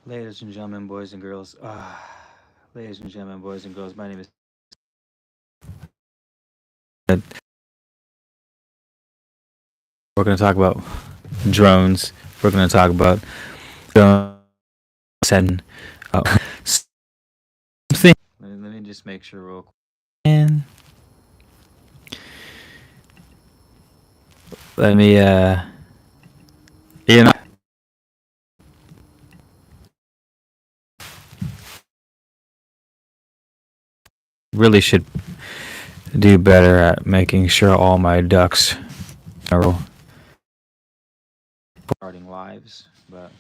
Ladies and gentlemen, boys and girls. Ladies and gentlemen, boys and girls. My name is. We're going to talk about drones. We're going to talk about drones and something. Let me just make sure real quick. And let me, you know, really should do better at making sure all my ducks are starting lives, but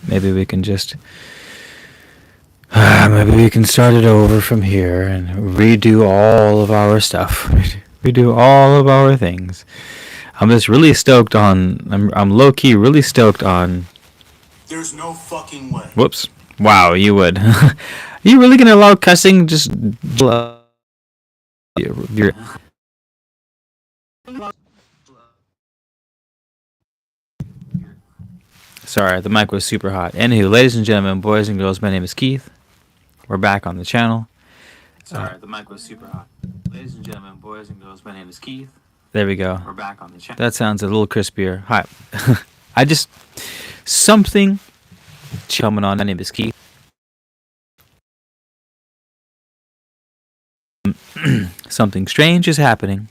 maybe we can just maybe we can start it over from here and redo all of our stuff, redo all of our things. I'm just really stoked on. I'm low key really stoked on. There's no fucking way. Whoops! Wow, you would. You really gonna allow cussing? Just your Sorry, the mic was super hot. Anywho, ladies and gentlemen, boys and girls, my name is Keith. We're back on the channel. Sorry, the mic was super hot. Ladies and gentlemen, boys and girls, my name is Keith. There we go. We're back on the channel. That sounds a little crispier. Hi. I just something coming on. My name is Keith. Something strange is happening.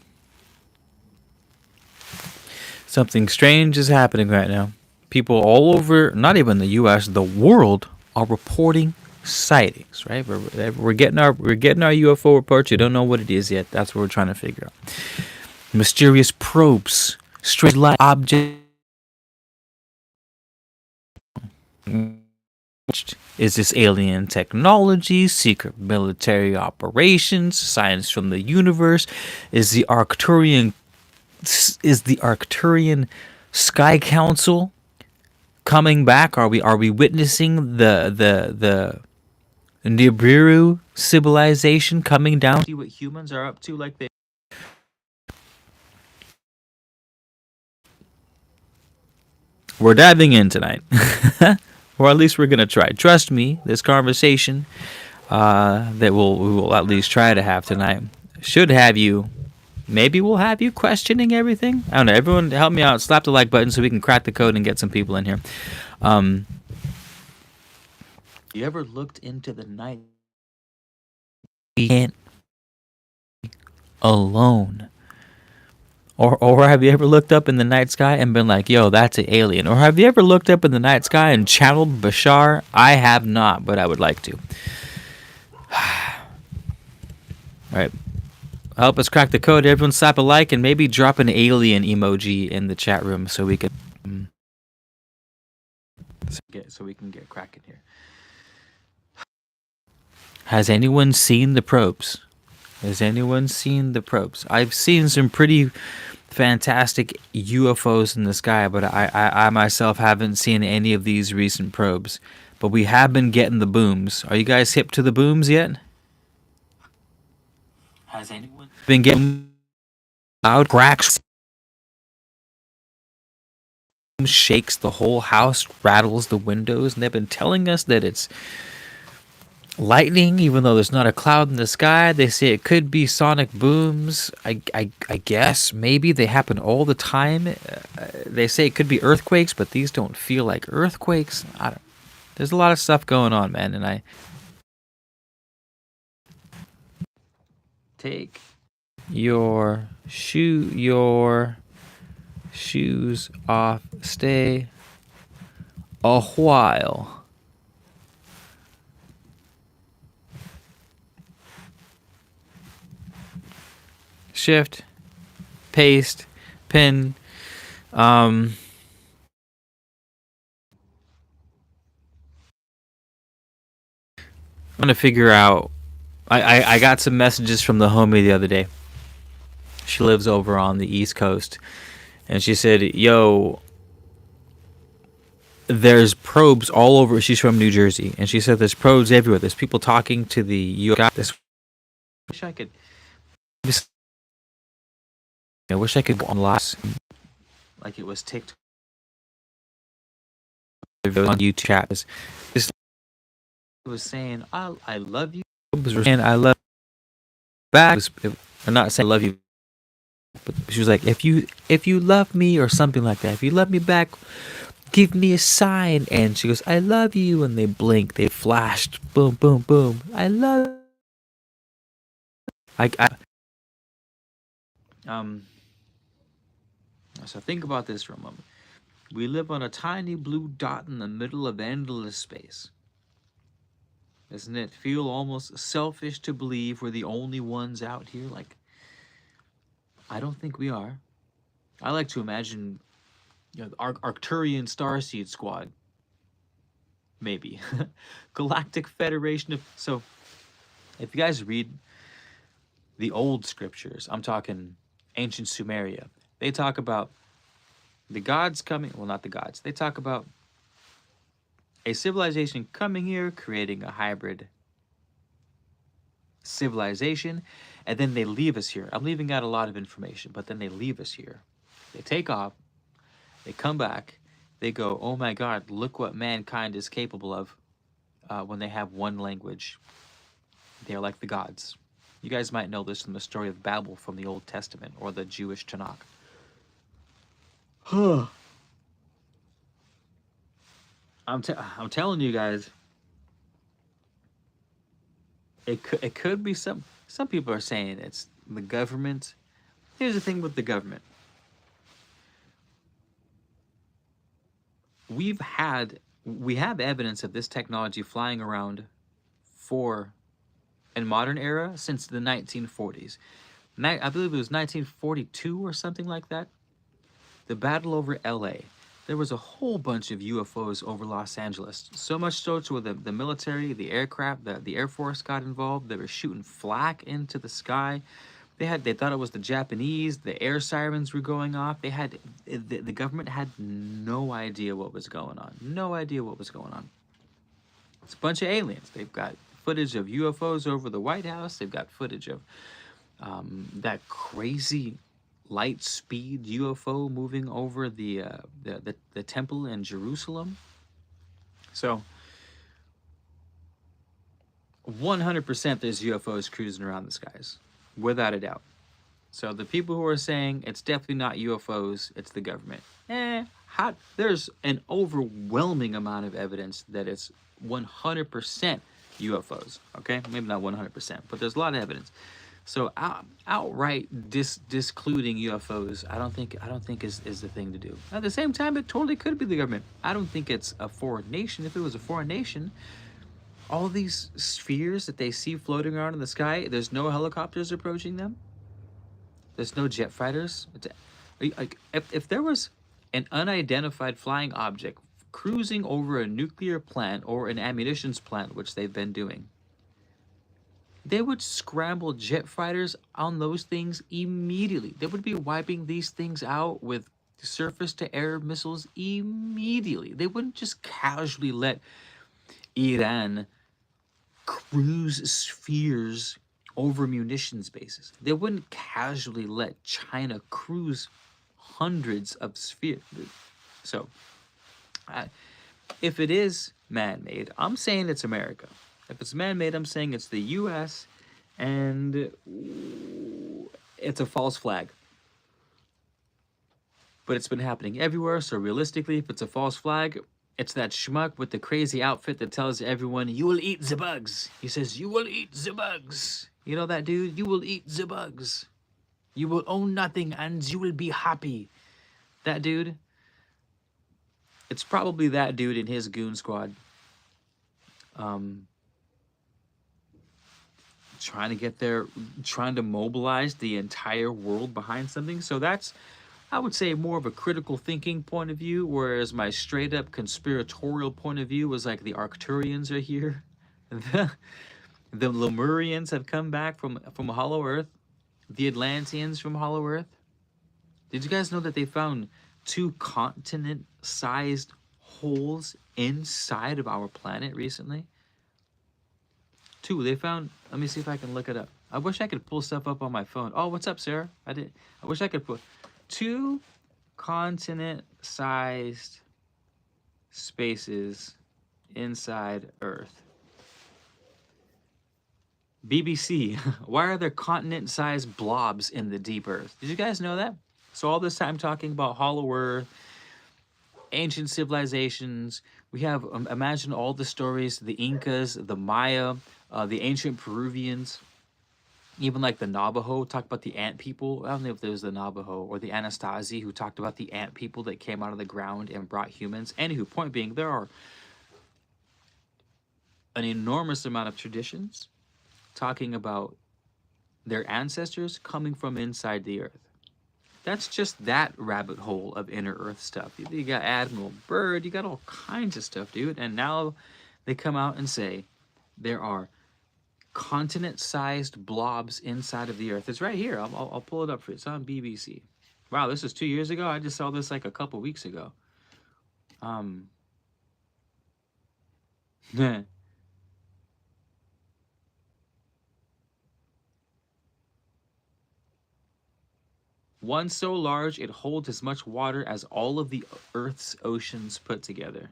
Something strange is happening right now. People all over, not even the U.S., the world, are reporting sightings. Right? We're getting our UFO reports. You don't know what it is yet. That's what we're trying to figure out. Mysterious probes, strange light objects. Is this alien technology, secret military operations, science from the universe? Is the Arcturian Sky Council coming back? Are we witnessing the Nibiru civilization coming down? See what humans are up to, like they. We're diving in tonight. Or at least we're gonna try. Trust me, this conversation that we will at least try to have tonight should have you. Maybe we'll have you questioning everything. I don't know. Everyone, help me out. Slap the like button so we can crack the code and get some people in here. You ever looked into the night? You can't alone. Or have you ever looked up in the night sky and been like, yo, that's an alien? Or have you ever looked up in the night sky and channeled Bashar? I have not, but I would like to. All right. Help us crack the code. Everyone slap a like and maybe drop an alien emoji in the chat room so we can get cracking here. Has anyone seen the probes? Has anyone seen the probes? I've seen some pretty fantastic UFOs in the sky, but I myself haven't seen any of these recent probes. But we have been getting the booms. Are you guys hip to the booms yet? Has anyone been getting loud cracks? Shakes the whole house, rattles the windows, and they've been telling us that it's lightning, even though there's not a cloud in the sky. They say it could be sonic booms. I guess maybe they happen all the time. They say it could be earthquakes, but these don't feel like earthquakes. There's a lot of stuff going on, man, and I take your shoes off. Stay a while. Shift, paste, pin. I'm gonna figure out. I got some messages from the homie the other day. She lives over on the East Coast, and she said, "Yo, there's probes all over." She's from New Jersey, and she said there's probes everywhere. There's people talking to the U.S. This. Wish I could. I wish I could go on live like it was TikTok. on YouTube chat. This was saying, I love you. And I love back. I'm not saying I love you, but she was like, if you love me or something like that, if you love me back, give me a sign. And she goes, I love you. And they blinked. They flashed. Boom, boom, boom. I love. I um. So think about this for a moment. We live on a tiny blue dot in the middle of endless space. Doesn't it feel almost selfish to believe we're the only ones out here? Like, I don't think we are. I like to imagine, the Arcturian Starseed Squad, maybe. Galactic Federation of. So, if you guys read the old scriptures, I'm talking ancient Sumeria, they talk about the gods coming. Well, not the gods. They talk about a civilization coming here, creating a hybrid civilization, and then they leave us here. I'm leaving out a lot of information, but then they leave us here. They take off, they come back, they go, oh my God, look what mankind is capable of when they have one language. They're like the gods. You guys might know this from the story of Babel from the Old Testament or the Jewish Tanakh. I'm telling you guys, it could be some people are saying it's the government. Here's the thing with the government. We have evidence of this technology flying around for in modern era since the 1940s. I believe it was 1942 or something like that. The battle over LA. There was a whole bunch of UFOs over Los Angeles. So much so to where the military, the aircraft, the Air Force got involved. They were shooting flak into the sky. They thought it was the Japanese. The air sirens were going off. The government had no idea what was going on. No idea what was going on. It's a bunch of aliens. They've got footage of UFOs over the White House. They've got footage of that crazy light speed UFO moving over the temple in Jerusalem. So 100% there's UFOs cruising around the skies, without a doubt. So the people who are saying it's definitely not UFOs, it's the government. There's an overwhelming amount of evidence that it's 100% UFOs. Okay, maybe not 100%, but there's a lot of evidence. So outright discluding UFOs, I don't think is the thing to do. At the same time, it totally could be the government. I don't think it's a foreign nation. If it was a foreign nation, all these spheres that they see floating around in the sky, there's no helicopters approaching them. There's no jet fighters. If there was an unidentified flying object cruising over a nuclear plant or an ammunitions plant, which they've been doing, they would scramble jet fighters on those things immediately. They would be wiping these things out with surface-to-air missiles immediately. They wouldn't just casually let Iran cruise spheres over munitions bases. They wouldn't casually let China cruise hundreds of spheres. So, if it is man-made, I'm saying it's America. If it's man-made, I'm saying it's the U.S. and it's a false flag. But it's been happening everywhere, so realistically, if it's a false flag, it's that schmuck with the crazy outfit that tells everyone, you will eat the bugs. He says, you will eat the bugs. You know that dude? You will eat the bugs. You will own nothing and you will be happy. That dude, it's probably that dude in his goon squad. Trying to get there, trying to mobilize the entire world behind something. So that's, I would say, more of a critical thinking point of view, whereas my straight up conspiratorial point of view was like the Arcturians are here. The Lemurians have come back from Hollow Earth. The Atlanteans from Hollow Earth. Did you guys know that they found 2 continent-sized holes inside of our planet recently? 2. They found. Let me see if I can look it up. I wish I could pull stuff up on my phone. Oh, what's up, Sarah? I wish I could put 2 continent-sized spaces inside Earth. BBC, why are there continent-sized blobs in the deep Earth? Did you guys know that? So all this time talking about hollow Earth, ancient civilizations. We have, imagine all the stories, the Incas, the Maya, the ancient Peruvians, even like the Navajo talk about the ant people. I don't know if there was the Navajo or the Anastasi who talked about the ant people that came out of the ground and brought humans. Anywho, point being, there are an enormous amount of traditions talking about their ancestors coming from inside the earth. That's just that rabbit hole of inner earth stuff. You got Admiral Byrd, you got all kinds of stuff, dude. And now they come out and say there are continent-sized blobs inside of the earth. It's right here. I'll pull it up for you. It's on BBC. Wow, this is 2 years ago. I just saw this like a couple weeks ago. One so large it holds as much water as all of the Earth's oceans put together.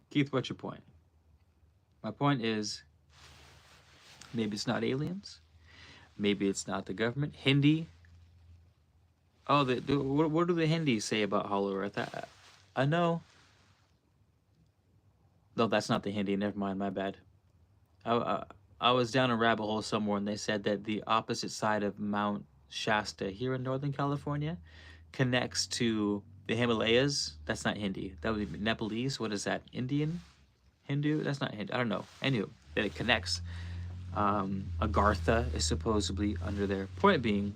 Keith, what's your point? My point is, maybe it's not aliens. Maybe it's not the government. Hindi. Oh, what do the Hindis say about Hollow Earth? I know. No, that's not the Hindi. Never mind. My bad. I was down a rabbit hole somewhere, and they said that the opposite side of Mount Shasta here in Northern California connects to the Himalayas. That's not Hindi. That would be Nepalese. What is that? Indian? Hindu? That's not Hindu. I don't know. Anyway, that it connects. Agartha is supposedly under there. Point being,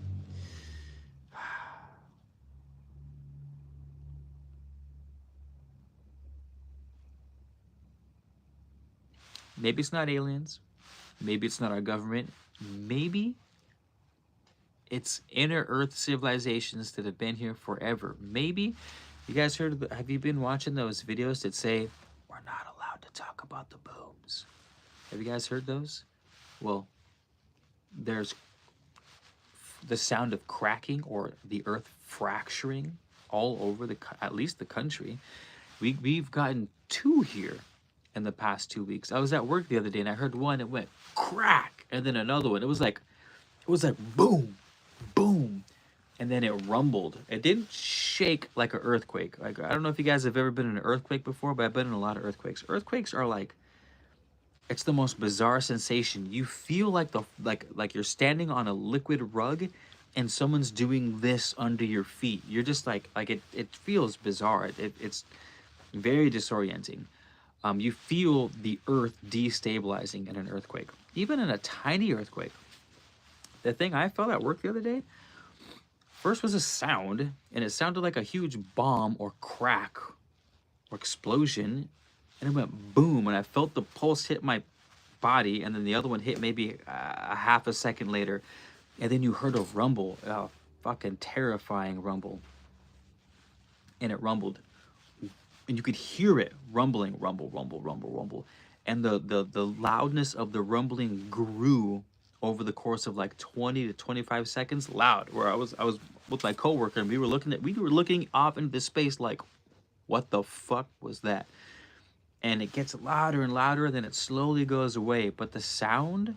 maybe it's not aliens. Maybe it's not our government. Maybe it's inner Earth civilizations that have been here forever. Maybe you guys heard have you been watching those videos that say we're not allowed to talk about the booms? Have you guys heard those? Well, there's the sound of cracking or the earth fracturing all over at least the country. We've gotten 2 here in the past 2 weeks. I was at work the other day and I heard one. It went crack, and then another one. It was like boom, boom, and then it rumbled. It didn't shake like an earthquake. Like, I don't know if you guys have ever been in an earthquake before, but I've been in a lot of earthquakes. Earthquakes are like, it's the most bizarre sensation. You feel like like you're standing on a liquid rug and someone's doing this under your feet. You're just like it feels bizarre. It's very disorienting. You feel the earth destabilizing in an earthquake, even in a tiny earthquake. The thing I felt at work the other day, first was a sound, and it sounded like a huge bomb or crack or explosion, and it went boom, and I felt the pulse hit my body, and then the other one hit maybe a half a second later, and then you heard a rumble, a fucking terrifying rumble, and it rumbled. And you could hear it rumbling, rumble, rumble, rumble, rumble. And the loudness of the rumbling grew over the course of like 20 to 25 seconds, loud. Where I was with my coworker and we were looking off into the space like, what the fuck was that? And it gets louder and louder, and then it slowly goes away. But the sound,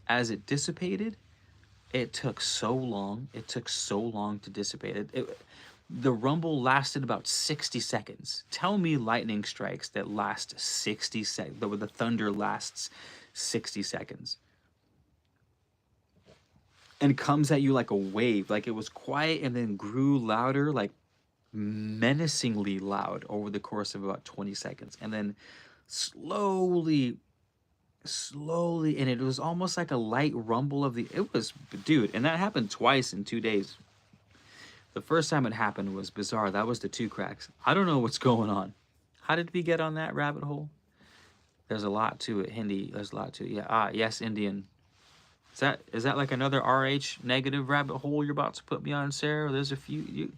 as it dissipated, it took so long. It took so long to dissipate. The rumble lasted about 60 seconds. Tell me lightning strikes that last 60 seconds, the thunder lasts 60 seconds. And comes at you like a wave. Like it was quiet and then grew louder, like menacingly loud over the course of about 20 seconds. And then slowly, and it was almost like a light rumble it was, dude, and that happened twice in 2 days. The first time it happened was bizarre. That was the 2 cracks. I don't know what's going on. How did we get on that rabbit hole? There's a lot to it. Hindi, there's a lot to it. Yeah. Yes, Indian. Is that like another RH negative rabbit hole you're about to put me on, Sarah? There's a few.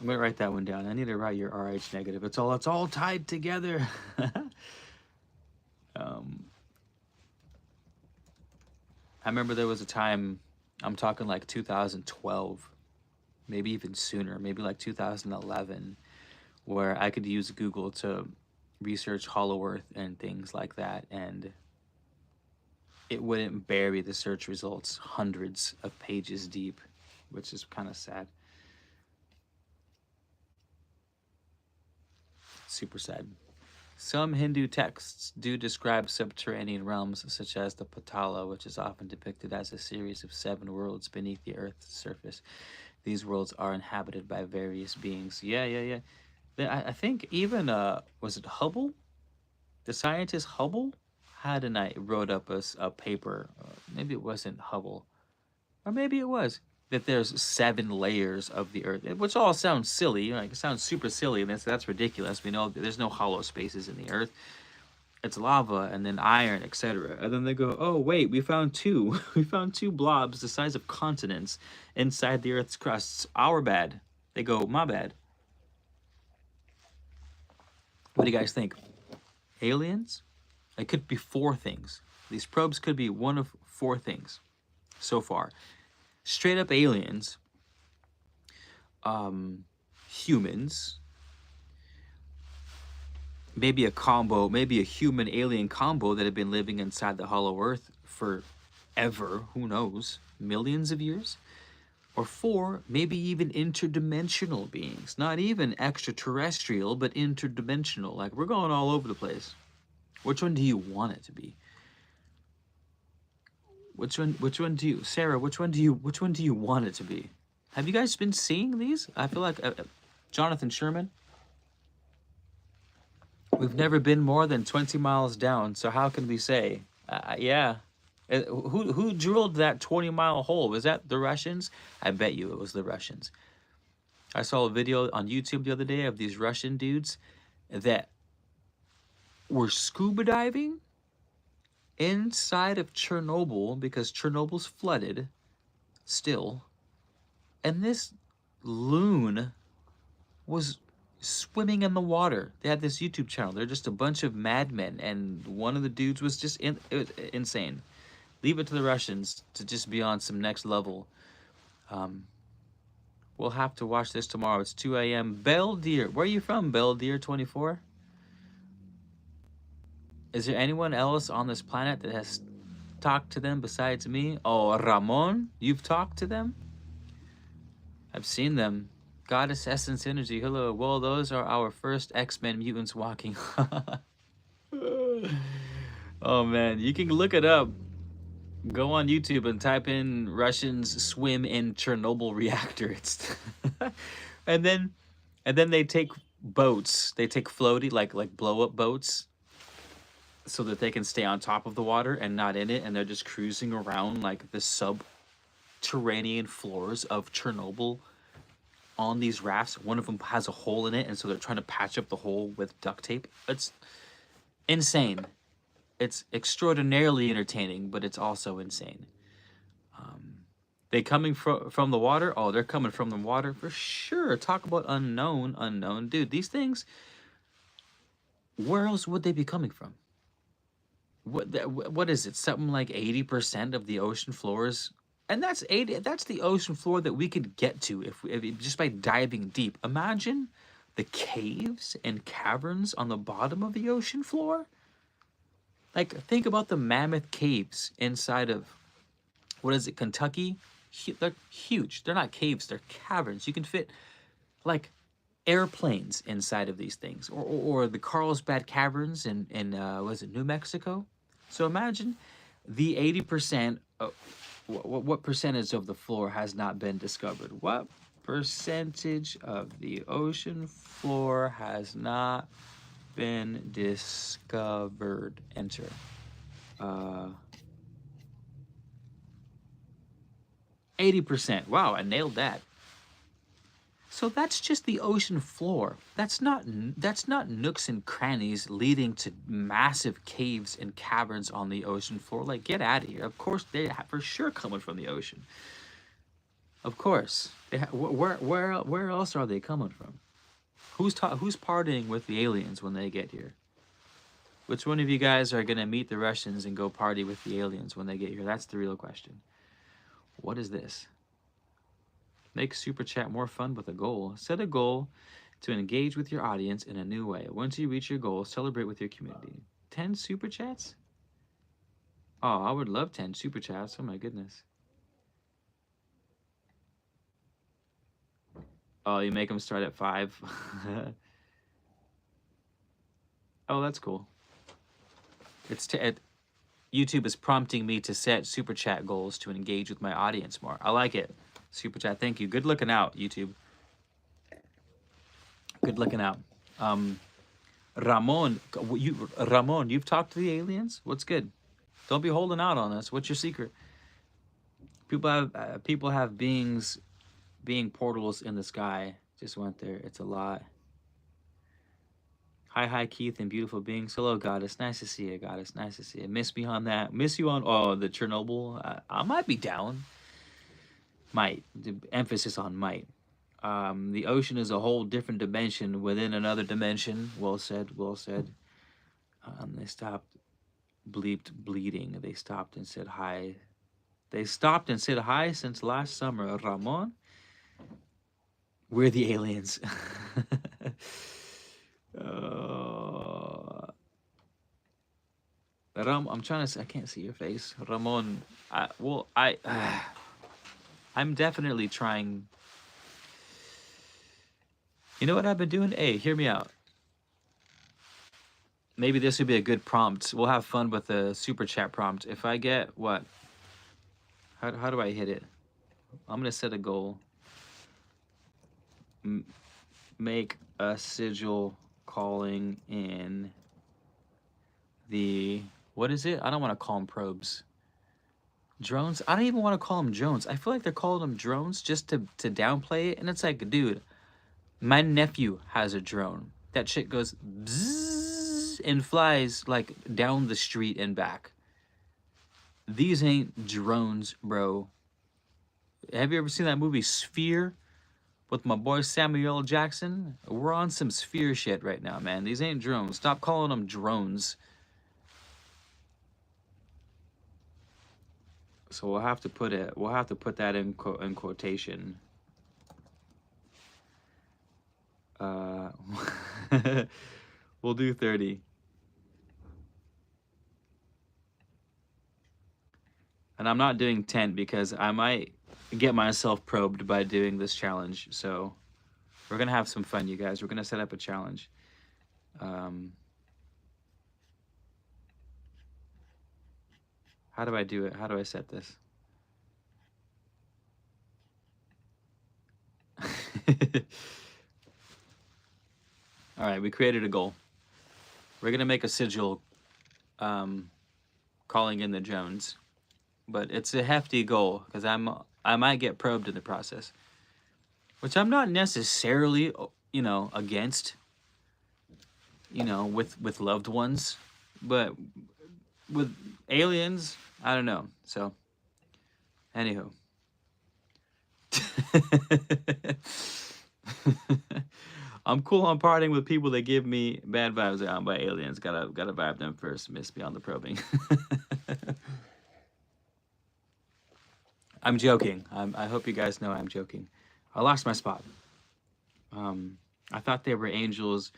I'm gonna write that one down. I need to write your RH negative. It's all tied together. I remember there was a time I'm talking like 2012, maybe even sooner, maybe like 2011, where I could use Google to research Hollow Earth and things like that, and it wouldn't bury the search results hundreds of pages deep, which is kind of sad. Super sad. Some Hindu texts do describe subterranean realms, such as the Patala, which is often depicted as a series of 7 worlds beneath the Earth's surface. These worlds are inhabited by various beings. Yeah, yeah, yeah. I think even was it Hubble? The scientist Hubble had a night wrote up a paper. Maybe it wasn't Hubble, or maybe it was that there's 7 layers of the Earth, which all sounds silly. Like it sounds super silly, and that's ridiculous. We know there's no hollow spaces in the Earth. It's lava and then iron, etc. And then they go, oh wait, we found two. We found 2 blobs the size of continents inside the Earth's crust. Our bad. They go, my bad. What do you guys think? Aliens? It could be 4 things. These probes could be one of 4 things so far. Straight up aliens, humans, maybe a combo, maybe a human alien combo that have been living inside the hollow earth forever, who knows, millions of years. Or 4, maybe even interdimensional beings, not even extraterrestrial, but interdimensional. Like we're going all over the place. Which one do you want it to be? Which one do you, Sarah, which one do you want it to be? Have you guys been seeing these? I feel like Jonathan Sherman, we've never been more than 20 miles down, so how can we say? Yeah. Who drilled that 20-mile hole? Was that the Russians? I bet you it was the Russians. I saw a video on YouTube the other day of these Russian dudes that were scuba diving inside of Chernobyl because Chernobyl's flooded still. And this loon was swimming in the water. They had this YouTube channel. They're just a bunch of madmen, and one of the dudes was just insane. Leave it to the Russians to just be on some next level. We'll have to watch this tomorrow. It's 2 a.m. Beldeer. Where are you from, Beldeer24? Is there anyone else on this planet that has talked to them besides me? Oh, Ramon, you've talked to them? I've seen them. Goddess Essence Energy. Hello. Well, those are our first X-Men mutants walking. Oh, man. You can look it up. Go on YouTube and type in Russians swim in Chernobyl reactor. It's and then they take boats. They take floaty, like blow-up boats, so that they can stay on top of the water and not in it, and they're just cruising around like the subterranean floors of Chernobyl on these rafts. One of them has a hole in it, and so they're trying to patch up the hole with duct tape. It's insane. It's extraordinarily entertaining, but it's also insane. They coming from the water? Oh, they're coming from the water for sure. Talk about unknown. Dude, these things, where else would they be coming from? What is it? Something like 80% of the ocean floors, and that's the ocean floor that we could get to if just by diving deep. Imagine the caves and caverns on the bottom of the ocean floor. Like, think about the mammoth caves inside of, what is it, Kentucky? They're huge. They're not caves, they're caverns. You can fit like airplanes inside of these things, or the Carlsbad Caverns in was it New Mexico? So imagine the 80%. What percentage of the floor has not been discovered? What percentage of the ocean floor has not been discovered? Enter. 80%. Wow, I nailed that. So that's just the ocean floor. That's not nooks and crannies leading to massive caves and caverns on the ocean floor. Like, get out of here. Of course, they for sure coming from the ocean. Of course. Where else are they coming from? Who's partying with the aliens when they get here? Which one of you guys are gonna meet the Russians and go party with the aliens when they get here? That's the real question. What is this? Make Super Chat more fun with a goal. Set a goal to engage with your audience in a new way. Once you reach your goal, celebrate with your community. 10 Super Chats? Oh, I would love 10 Super Chats. Oh my goodness. Oh, you make them start at 5. Oh, that's cool. YouTube is prompting me to set Super Chat goals to engage with my audience more. I like it. Super Chat, thank you. Good looking out, YouTube. Good looking out. Ramon, you've talked to the aliens? What's good? Don't be holding out on us. What's your secret? People have beings, being portals in the sky. Just went there. It's a lot. Hi, Keith and beautiful beings. Hello, Goddess. Nice to see you, Goddess. Nice to see you. Miss me on that. Miss you on the Chernobyl. I might be down. Might. The emphasis on might. The ocean is a whole different dimension within another dimension. Well said. Well said. They stopped. Bleeped bleeding. They stopped and said hi. They stopped and said hi since last summer. Ramon. We're the aliens. I'm trying to say, I can't see your face. Ramon, I'm definitely trying. You know what I've been doing? Hey, hear me out. Maybe this would be a good prompt. We'll have fun with the Super Chat prompt. If I get what? How do I hit it? I'm going to set a goal. Make a sigil calling in the... What is it? I don't want to call them probes. Drones? I don't even want to call them drones. I feel like they're calling them drones just to downplay it. And it's like, dude, my nephew has a drone. That shit goes bzzz and flies like down the street and back. These ain't drones, bro. Have you ever seen that movie Sphere with my boy Samuel L. Jackson? We're on some Sphere shit right now, man. These ain't drones. Stop calling them drones. So we'll have to put that in quotation. We'll do 30. And I'm not doing 10 because I might get myself probed by doing this challenge. So we're going to have some fun, you guys. We're going to set up a challenge. How do I do it? How do I set this? All right, we created a goal. We're going to make a sigil calling in the Jones. But it's a hefty goal because I might get probed in the process. Which I'm not necessarily, against, with loved ones. But with aliens, I don't know. So, anywho. I'm cool on partying with people that give me bad vibes out by aliens. Gotta vibe them first. Miss me on the probing. I'm joking. I hope you guys know I'm joking. I lost my spot. I thought they were angels.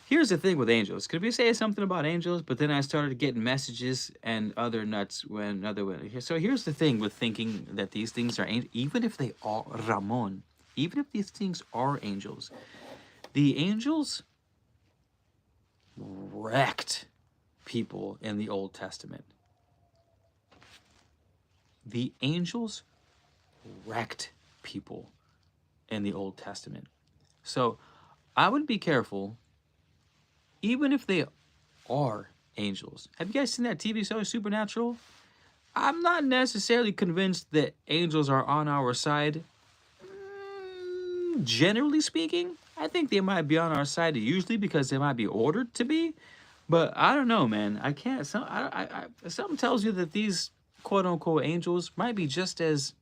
Here's the thing with angels. Could we say something about angels? But then I started getting messages and other nuts when other way. So here's the thing with thinking that these things are angels. Even if they are Ramon, even if these things are angels, the angels wrecked people in the Old Testament. The angels wrecked people in the Old Testament. So I would be careful, even if they are angels. Have you guys seen that TV show, Supernatural? I'm not necessarily convinced that angels are on our side. Generally speaking, I think they might be on our side usually because they might be ordered to be. But I don't know, man. I can't. Something tells you that these quote-unquote angels might be just as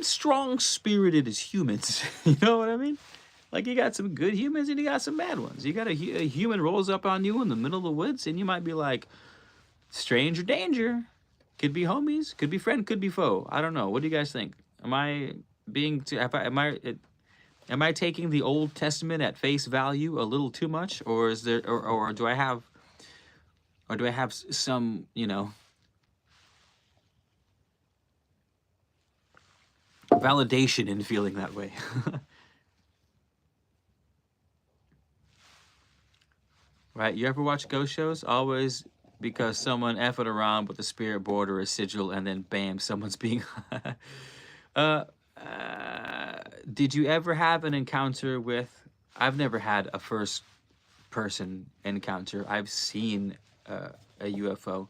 strong-spirited as humans. You know what I mean? Like, you got some good humans and you got some bad ones. You got a human rolls up on you in the middle of the woods and you might be like, stranger danger. Could be homies, could be friend, could be foe. I don't know. What do you guys think? Am I being too? Am I taking the Old Testament at face value a little too much, or is there, or do I have some, validation in feeling that way? Right? You ever watch ghost shows? Always because someone effing around with the spirit board or a sigil, and then bam, someone's being. uh, did you ever have an encounter with? I've never had a first person encounter. I've seen a UFO.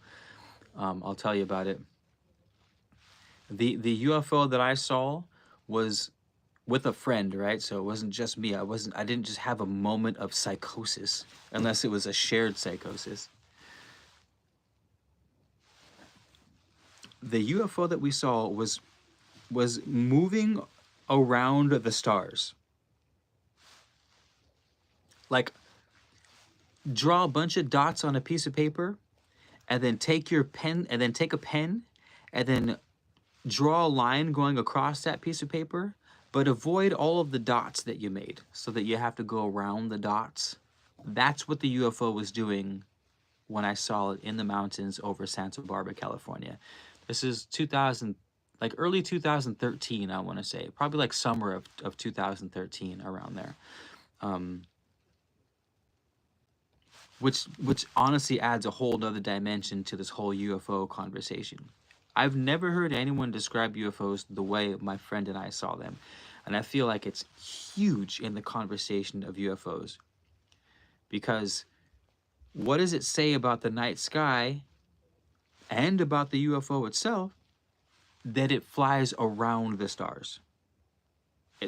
I'll tell you about it. The UFO that I saw was with a friend, right? So it wasn't just me. I didn't just have a moment of psychosis, unless it was a shared psychosis. The UFO that we saw was moving around the stars. Like, draw a bunch of dots on a piece of paper, and then take your pen, and then take a pen, and then draw a line going across that piece of paper, but avoid all of the dots that you made so that you have to go around the dots. That's what the UFO was doing when I saw it in the mountains over Santa Barbara, California. This is 2000, like early 2013, I want to say. Probably like summer of 2013, around there. Which honestly adds a whole nother dimension to this whole UFO conversation. I've never heard anyone describe UFOs the way my friend and I saw them. And I feel like it's huge in the conversation of UFOs. Because what does it say about the night sky and about the UFO itself that it flies around the stars?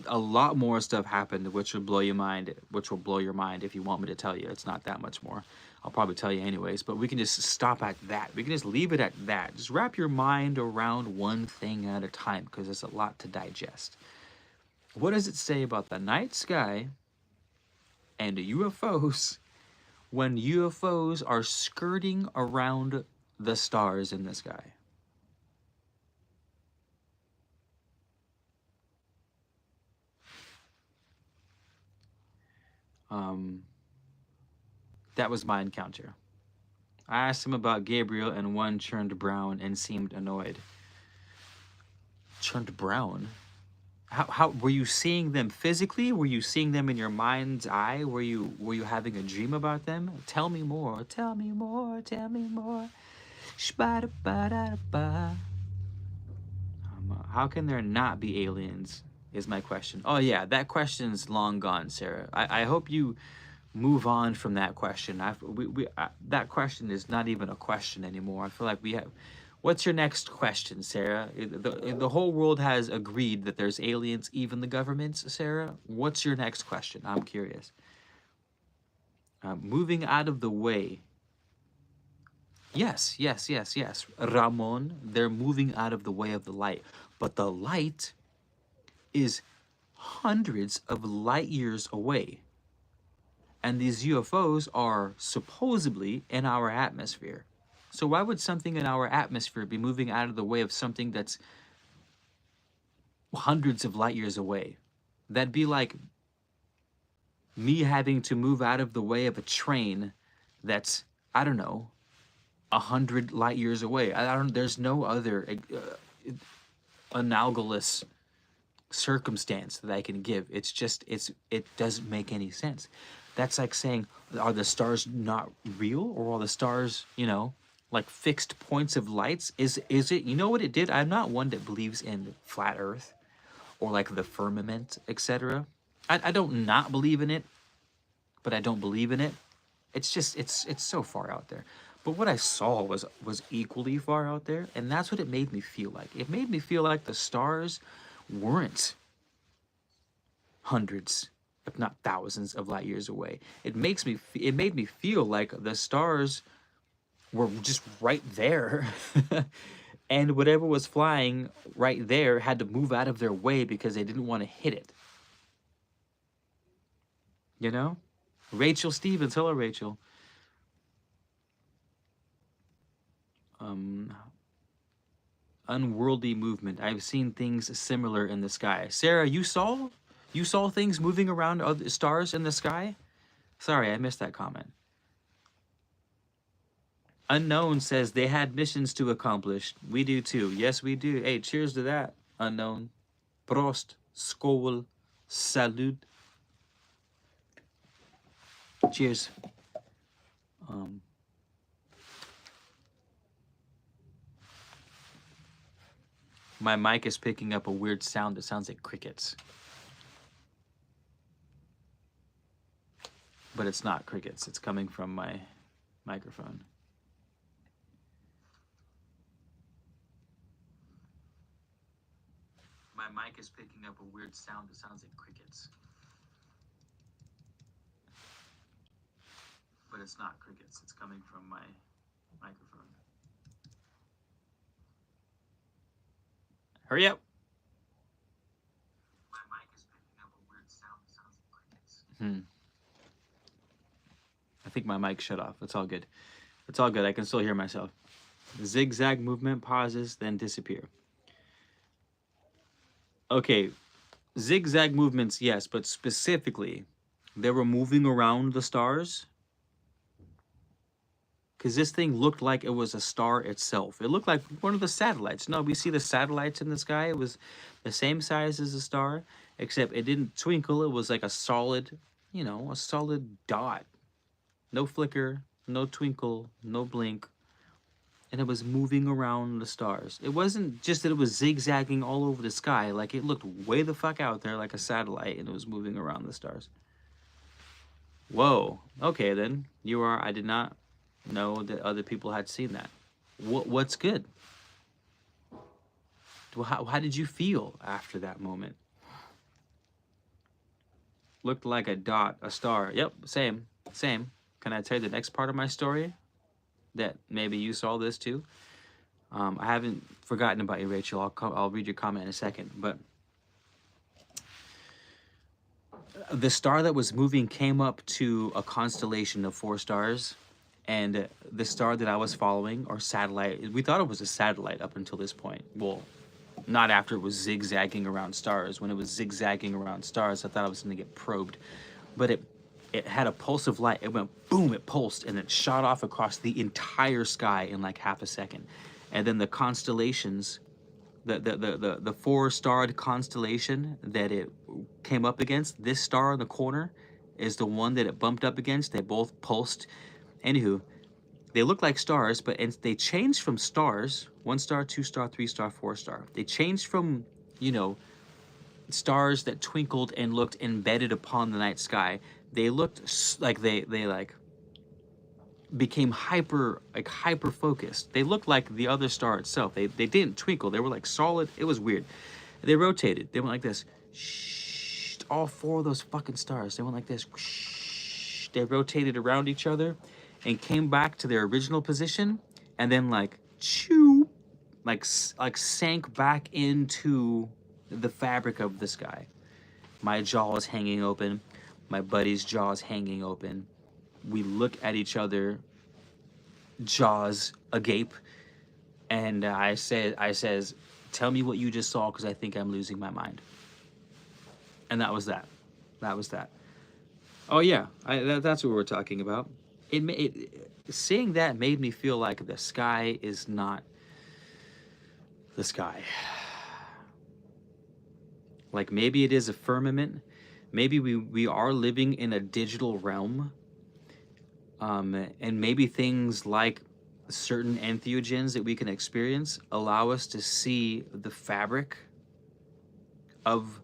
A lot more stuff happened, which will blow your mind. Which will blow your mind if you want me to tell you. It's not that much more. I'll probably tell you anyways. But we can just stop at that. We can just leave it at that. Just wrap your mind around one thing at a time, because there's a lot to digest. What does it say about the night sky and UFOs when UFOs are skirting around the stars in the sky? That was my encounter. I asked him about Gabriel, and one turned brown and seemed annoyed. Turned brown? How were you seeing them physically? Were you seeing them in your mind's eye? Were you having a dream about them? Tell me more. Tell me more. Tell me more. Shba-da-ba-da-ba. How can there not be aliens? Is my question. Oh yeah, that question's long gone, Sarah. I hope you move on from that question. That question is not even a question anymore. I feel like we have. What's your next question, Sarah? The whole world has agreed that there's aliens, even the governments, Sarah. What's your next question? I'm curious. Moving out of the way. Yes, yes, yes, yes. Ramon, they're moving out of the way of the light. But the light is hundreds of light years away. And these UFOs are supposedly in our atmosphere. So why would something in our atmosphere be moving out of the way of something that's hundreds of light years away? That'd be like me having to move out of the way of a train that's, I don't know, 100 light years away. I don't. There's no other analogous circumstance that I can give. It's just it doesn't make any sense. That's like saying, are the stars not real, or are the stars, like fixed points of lights? Is it, you know what it did? I'm not one that believes in flat earth or like the firmament, etc. I don't not believe in it, but I don't believe in it. It's just it's so far out there. But what I saw was equally far out there, and that's what it made me feel like. It made me feel like the stars weren't hundreds, if not thousands, of light years away. It made me feel like the stars were just right there. And whatever was flying right there had to move out of their way because they didn't want to hit it. You know? Rachel Stevens, hello Rachel. unworldly movement. I've seen things similar in the sky. Sarah, you saw things moving around other stars in the sky? Sorry, I missed that comment. Unknown says they had missions to accomplish. We do too. Yes, we do. Hey, cheers to that. Unknown. Prost. Skål. Salud. Cheers. Um, my mic is picking up a weird sound that sounds like crickets. But it's not crickets. It's coming from my microphone. My mic is picking up a weird sound that sounds like crickets. But it's not crickets. It's coming from my microphone. Hurry up. My mic is picking up a weird sound that sounds like crickets. I think my mic shut off. It's all good. It's all good. I can still hear myself. Zigzag movement, pauses, then disappear. Okay, zigzag movements, yes, but specifically, they were moving around the stars. Because this thing looked like it was a star itself. It looked like one of the satellites. No, we see the satellites in the sky. It was the same size as a star, except it didn't twinkle. It was like a solid, a solid dot. No flicker, no twinkle, no blink. And it was moving around the stars. It wasn't just that it was zigzagging all over the sky. Like, it looked way the fuck out there like a satellite, and it was moving around the stars. Whoa. Okay, then. I did not know that other people had seen that. What's good? How did you feel after that moment? Looked like a dot, a star. Yep, same. Can I tell you the next part of my story? That maybe you saw this too. I haven't forgotten about you, Rachel. I'll read your comment in a second. But the star that was moving came up to a constellation of 4 stars. And the star that I was following, or satellite, we thought it was a satellite up until this point. Well, not after it was zigzagging around stars. When it was zigzagging around stars, I thought I was going to get probed. But it had a pulse of light. It went boom, it pulsed, and it shot off across the entire sky in like half a second. And then the constellations, the 4-starred constellation that it came up against, this star in the corner is the one that it bumped up against. They both pulsed. Anywho, they look like stars, but they changed from stars, 1 star, 2 star, 3 star, 4 star. They changed from, stars that twinkled and looked embedded upon the night sky. They looked like they became hyper focused. They looked like the other star itself. They didn't twinkle. They were like solid. It was weird. They rotated. They went like this. Shh. All 4 of those fucking stars. They went like this. Shh. They rotated around each other and came back to their original position, and then like choo, like sank back into the fabric of the sky. My jaw is hanging open. My buddy's jaw is hanging open. We look at each other, jaws agape, and I says, "Tell me what you just saw, because I think I'm losing my mind." And that was that. Oh yeah, that's what we're talking about. Seeing that made me feel like the sky is not the sky. Like, maybe it is a firmament. Maybe we are living in a digital realm. And maybe things like certain entheogens that we can experience allow us to see the fabric of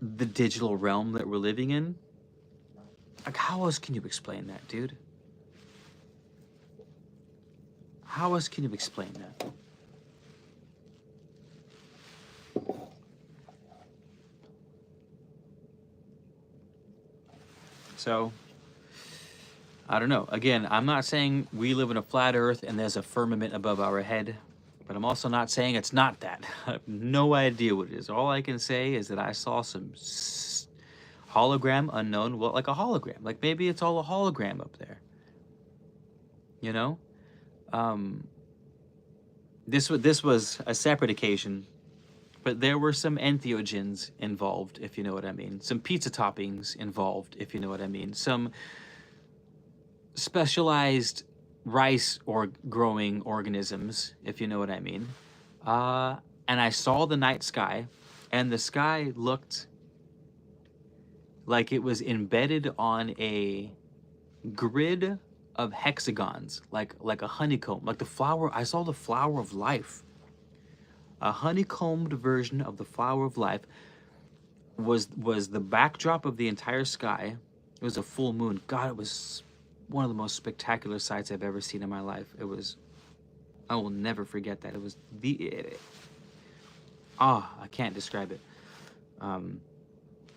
the digital realm that we're living in. Like, how else can you explain that, dude? How else can you explain that? So, I don't know. Again, I'm not saying we live in a flat earth and there's a firmament above our head, but I'm also not saying it's not that. I have no idea what it is. All I can say is that I saw some hologram unknown, well, like a hologram. Like, maybe it's all a hologram up there. This was a separate occasion, but there were some entheogens involved, if you know what I mean. Some pizza toppings involved, if you know what I mean. Some specialized rice or growing organisms, if you know what I mean. Uh, and I saw the night sky, and the sky looked like it was embedded on a grid of hexagons, like a honeycomb, like the flower. I saw the flower of life. A honeycombed version of the flower of life was the backdrop of the entire sky. It was a full moon. God, it was one of the most spectacular sights I've ever seen in my life. It was, I will never forget that. It was I can't describe it.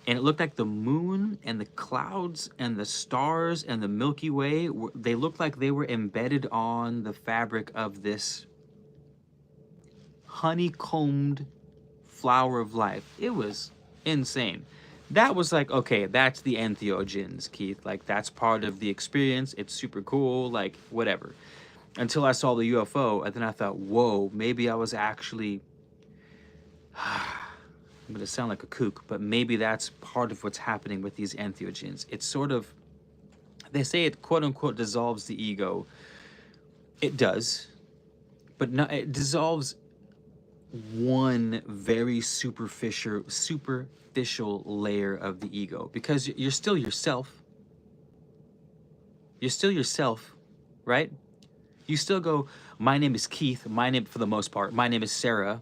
And it looked like the moon and the clouds and the stars and the Milky Way, they looked like they were embedded on the fabric of this honeycombed flower of life. It was insane. That was like, okay, that's the entheogens, Keith. Like, that's part of the experience. It's super cool, like, whatever. Until I saw the UFO, and then I thought, whoa, maybe I was actually I'm going to sound like a kook, but maybe that's part of what's happening with these entheogens. It's sort of, they say it quote unquote dissolves the ego. It does, but no, it dissolves one very superficial layer of the ego, because you're still yourself. You're still yourself, right? You still go, my name is Keith. My name, for the most part, my name is Sarah.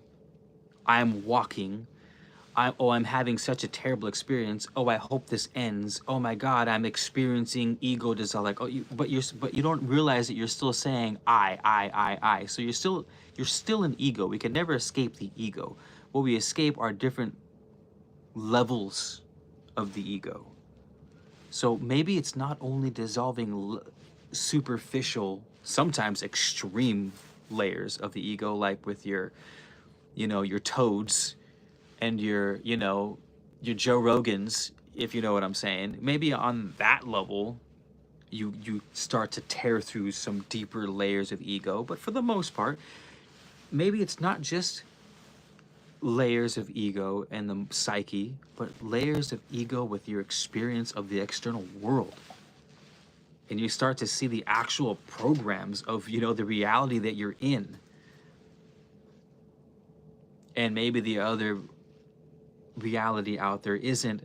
I'm walking. I'm having such a terrible experience. Oh, I hope this ends. Oh my God, I'm experiencing ego dissolve. Like, but you don't realize that you're still saying I. So you're still an ego. We can never escape the ego. What we escape are different levels of the ego. So maybe it's not only dissolving superficial, sometimes extreme layers of the ego, like with your toads and your Joe Rogans, if you know what I'm saying. Maybe on that level, you start to tear through some deeper layers of ego. But for the most part, maybe it's not just layers of ego and the psyche, but layers of ego with your experience of the external world. And you start to see the actual programs of, the reality that you're in. And maybe the other reality out there isn't,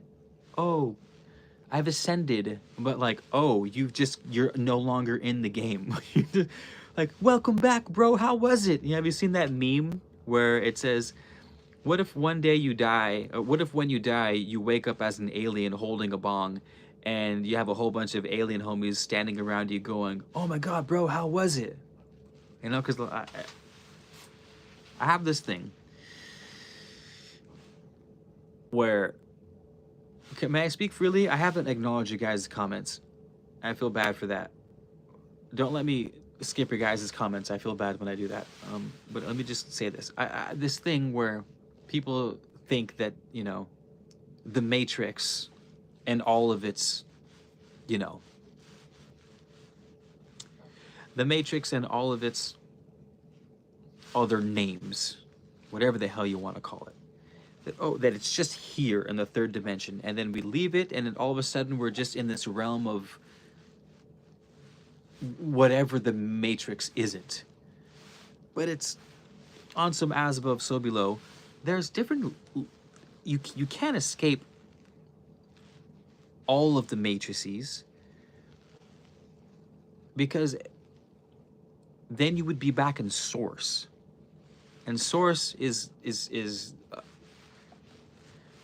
oh, I've ascended, but like, oh, you're no longer in the game. Like, welcome back, bro. How was it? Have you seen that meme where it says, what if one day you die, or what if when you die, you wake up as an alien holding a bong, and you have a whole bunch of alien homies standing around you going, oh my God, bro, how was it? Because I have this thing where, okay, may I speak freely? I haven't acknowledged you guys' comments. I feel bad for that. Don't let me skip your guys' comments. I feel bad when I do that. But let me just say this. This thing where people think that, the Matrix and all of its, the Matrix and all of its other names, whatever the hell you want to call it, that it's just here in the third dimension, and then we leave it, and then all of a sudden we're just in this realm of whatever the Matrix isn't. But it's on some as above, so below. There's different. You can't escape all of the matrices, because then you would be back in source, and source is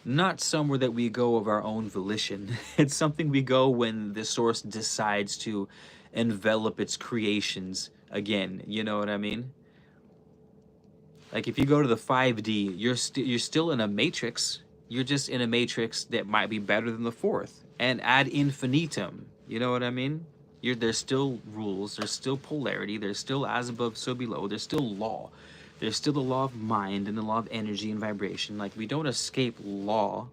not somewhere that we go of our own volition. It's something we go when the source decides to envelop its creations again. You know what I mean? Like, if you go to the 5D, you're still in a matrix. You're just in a matrix that might be better than the fourth, and ad infinitum. You know what I mean? There's still rules. There's still polarity. There's still as above, so below. There's still law. There's still the law of mind and the law of energy and vibration. Like, we don't escape law.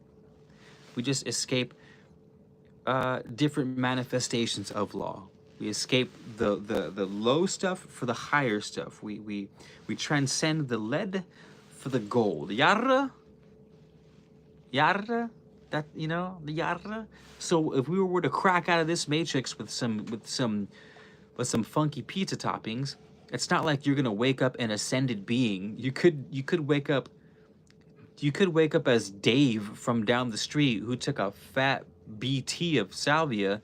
We just escape different manifestations of law. We escape the low stuff for the higher stuff. We transcend the lead for the gold. Yarra, yarra, that the yarra. So if we were to crack out of this matrix with some funky pizza toppings, it's not like you're gonna wake up an ascended being. You could wake up as Dave from down the street who took a fat BT of salvia,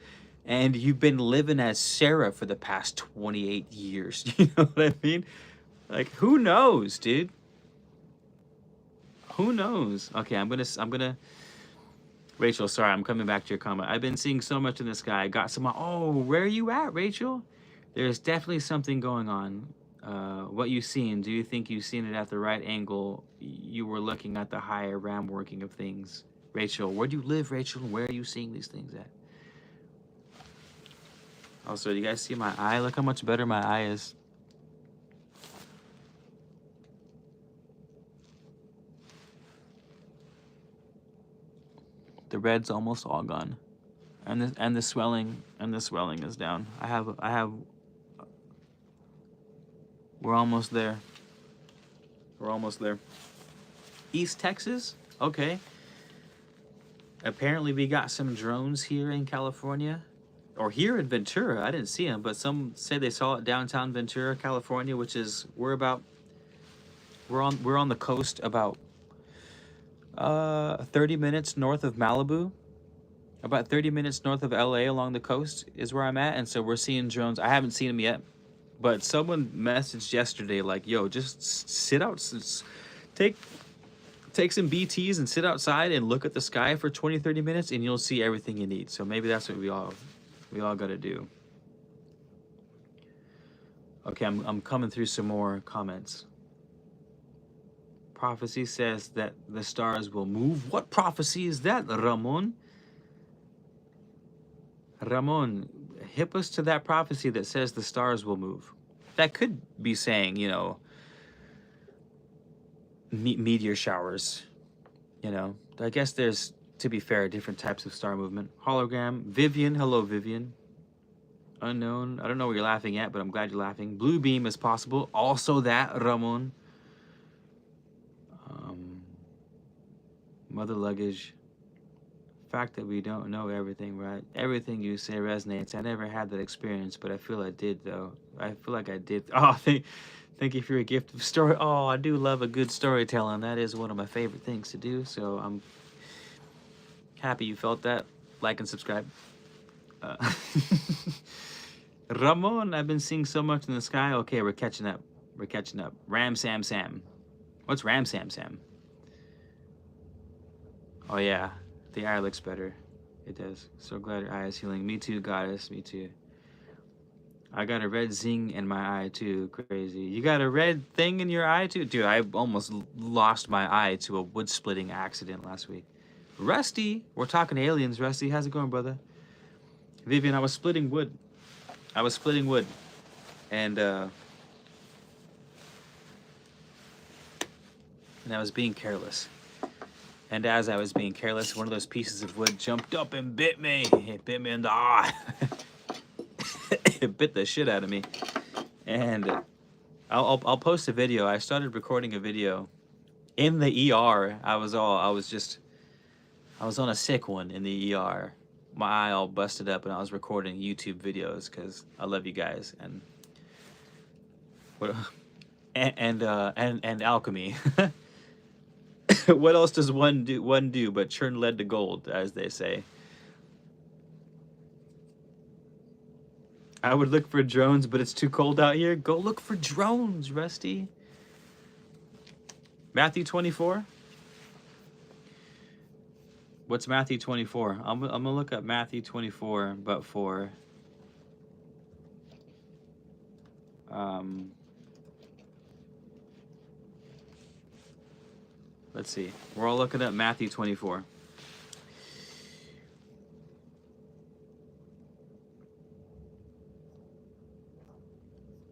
and you've been living as Sarah for the past 28 years. You know what I mean? Like, who knows, dude? Who knows? Okay, I'm gonna. Rachel, sorry, I'm coming back to your comment. I've been seeing so much in the sky. I got some. Oh, where are you at, Rachel? There's definitely something going on. What you seen? Do you think you seen it at the right angle? You were looking at the higher RAM working of things. Rachel, where do you live, Rachel? Where are you seeing these things at? Also, do you guys see my eye? Look how much better my eye is. The red's almost all gone, and the swelling is down. I have. We're almost there. We're almost there. East Texas? Okay. Apparently we got some drones here in California. Or here in Ventura. I didn't see them, but some say they saw it downtown Ventura, California, which is we're on the coast about 30 minutes north of Malibu. About 30 minutes north of LA along the coast is where I'm at, and so we're seeing drones. I haven't seen them yet. But someone messaged yesterday like, "Yo, just sit out, take some BTs and sit outside and look at the sky for 20, 30 minutes, and you'll see everything you need." So maybe that's what we all got to do. Okay, I'm coming through some more comments. Prophecy says that the stars will move. What prophecy is that, Ramon? Ramon, hip us to that prophecy that says the stars will move. That could be saying, meteor showers. I guess there's, to be fair, different types of star movement. Hologram. Vivian. Hello, Vivian. Unknown. I don't know what you're laughing at, but I'm glad you're laughing. Blue beam is possible. Also that, Ramon. Mother luggage. Fact that we don't know everything, right? Everything you say resonates. I never had that experience, but I feel I did, though. I feel like I did. Oh, thank you for your gift of story. Oh, I do love a good storytelling. That is one of my favorite things to do, so I'm happy you felt that. Like and subscribe. Ramon, I've been seeing so much in the sky. Okay, we're catching up. Ram Sam Sam. What's Ram Sam Sam? Oh, yeah. The eye looks better. It does. So glad your eye is healing. Me too, goddess. Me too. I got a red zing in my eye too. Crazy. You got a red thing in your eye too? Dude, I almost lost my eye to a wood splitting accident last week. Rusty, we're talking aliens. Rusty, how's it going, brother? Vivian, I was splitting wood. And I was being careless. And as I was being careless, one of those pieces of wood jumped up and bit me. It bit me in the eye. It bit the shit out of me. And I'll post a video. I started recording a video in the ER. I was on a sick one in the ER. My eye all busted up, and I was recording YouTube videos because I love you guys and alchemy. What else does one do but churn lead to gold, as they say? I would look for drones, but it's too cold out here. Go look for drones, Rusty. Matthew 24? What's Matthew 24? I'm gonna look up Matthew 24, but for let's see. We're all looking up Matthew 24.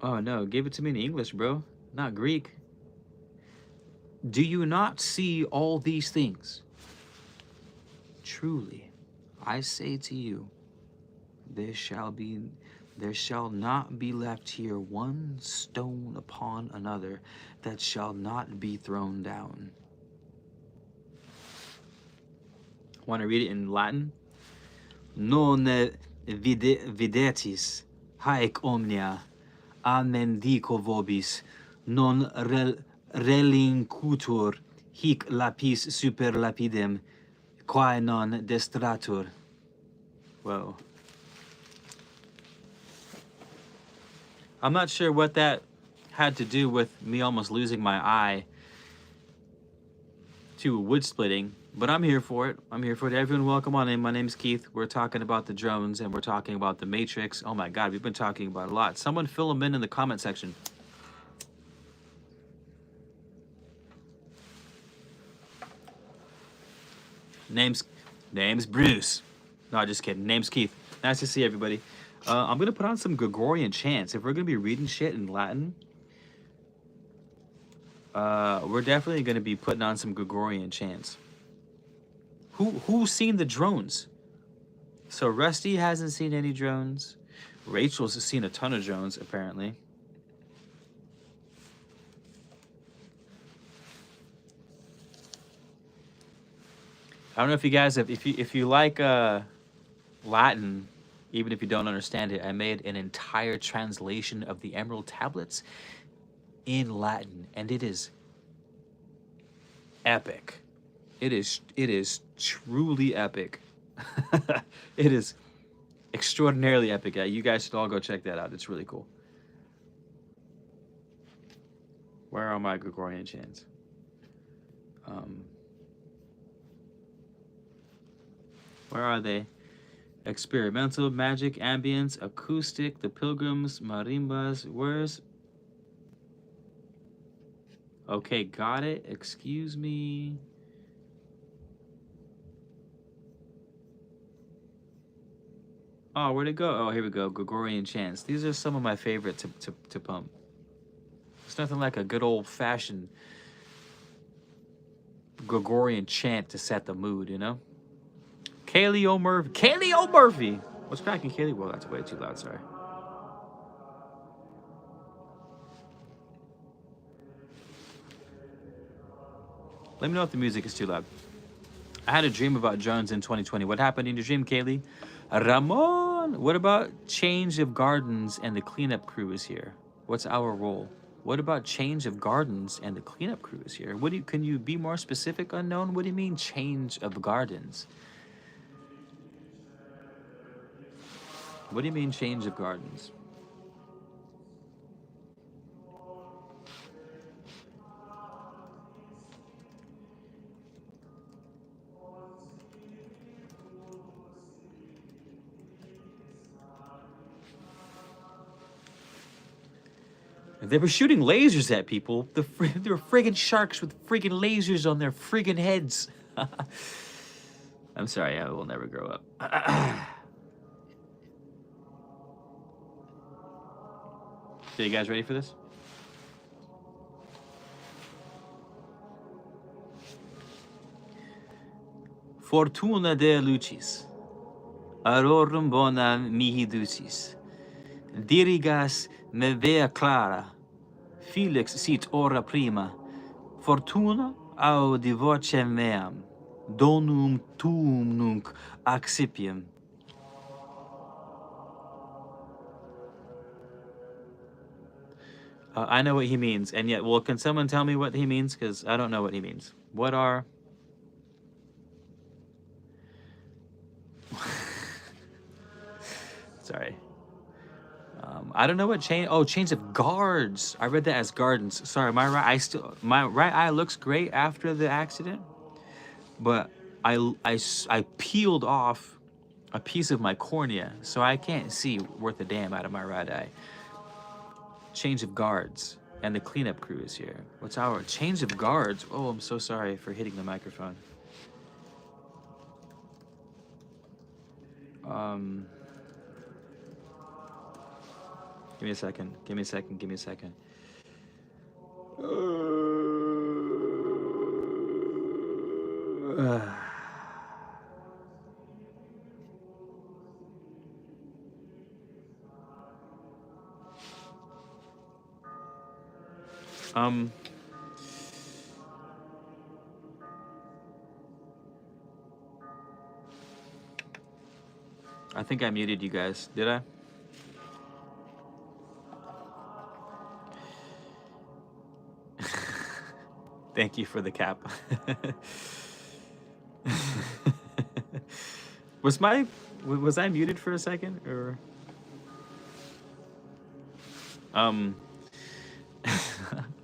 Oh no, give it to me in English, bro, not Greek. Do you not see all these things? Truly, I say to you, there shall be There shall not be left here one stone upon another that shall not be thrown down. Want to read it in Latin? Non videtis haec omnia a mendico vobis non relinquutur hic lapis super lapidem quae non destratur. Whoa. I'm not sure what that had to do with me almost losing my eye to wood splitting, but I'm here for it. I'm here for it. Everyone, welcome on in. My name's Keith. We're talking about the drones and we're talking about the Matrix. Oh my God, we've been talking about a lot. Someone fill them in the comment section. Name's Bruce. No, just kidding. Name's Keith. Nice to see everybody. I'm gonna put on some Gregorian chants. If we're gonna be reading shit in Latin, we're definitely gonna be putting on some Gregorian chants. Who's seen the drones? So Rusty hasn't seen any drones. Rachel's seen a ton of drones apparently. I don't know if you guys have, if you like Latin, even if you don't understand it, I made an entire translation of the Emerald Tablets in Latin, and it is epic. It is truly epic. It is extraordinarily epic. You guys should all go check that out. It's really cool. Where are my Gregorian chants? Where are they? Experimental, magic, ambience, acoustic, the pilgrims, marimbas. Where's... Okay, got it. Excuse me. Oh, where'd it go? Oh, here we go. Gregorian chants. These are some of my favorite to pump. It's nothing like a good old-fashioned Gregorian chant to set the mood, you know? Kaylee O'Murphy. Kaylee O'Murphy! What's cracking, Kaylee? Well, that's way too loud, sorry. Let me know if the music is too loud. I had a dream about drones in 2020. What happened in your dream, Kaylee? Ramon! What about change of gardens and the cleanup crew is here? What's our role? What about change of gardens and the cleanup crew is here? What do you, can you be more specific, unknown? What do you mean change of gardens? What do you mean change of gardens? They were shooting lasers at people. There were friggin' sharks with friggin' lasers on their friggin' heads. I'm sorry, I will never grow up. So you guys ready for this? Fortuna de lucis, aurorum bona mihi ducis, dirigas me vea clara, felix sit ora prima, fortuna au divocem meam, donum tuum nunc accipiem. I know what he means, and yet, well, can someone tell me what he means? Because I don't know what he means. What are... Sorry. I don't know what change... Oh, change of guards. I read that as gardens. Sorry, my right eye looks great after the accident, but I peeled off a piece of my cornea, so I can't see worth a damn out of my right eye. Change of guards, and the cleanup crew is here. What's our change of guards? Oh, I'm so sorry for hitting the microphone. Give me a second. Give me a second. Give me a second. Um, I think I muted you guys. Did I? Thank you for the cap. was my was I muted for a second or um?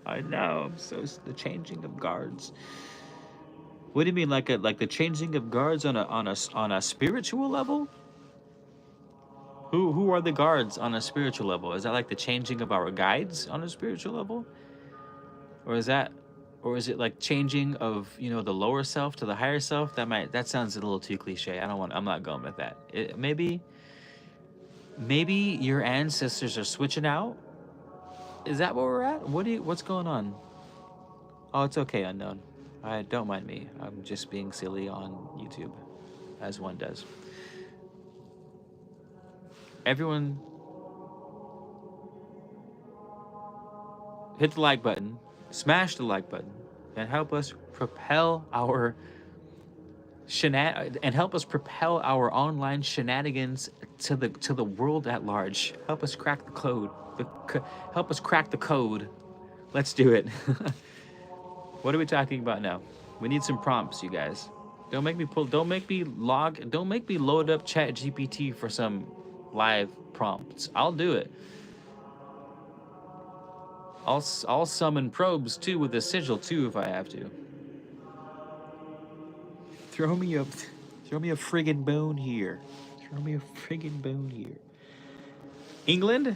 I know. I'm so the changing of guards. What do you mean, like the changing of guards on a spiritual level? Who are the guards on a spiritual level? Is that like the changing of our guides on a spiritual level, or is that, or is it like changing of the lower self to the higher self? That sounds a little too cliche. I don't want. I'm not going with that. Maybe your ancestors are switching out. Is that where we're at? What's going on? Oh, it's okay, unknown. I don't mind me. I'm just being silly on YouTube, as one does. Everyone, hit the like button, smash the like button, and help us propel our online shenanigans to the world at large. Help us crack the code. Help us crack the code. Let's do it. What are we talking about now? We need some prompts, you guys. Don't make me load up Chat GPT for some live prompts. I'll do it. I'll summon probes too with a sigil too if I have to. Throw me a friggin' bone here. Throw me a friggin' bone here. England?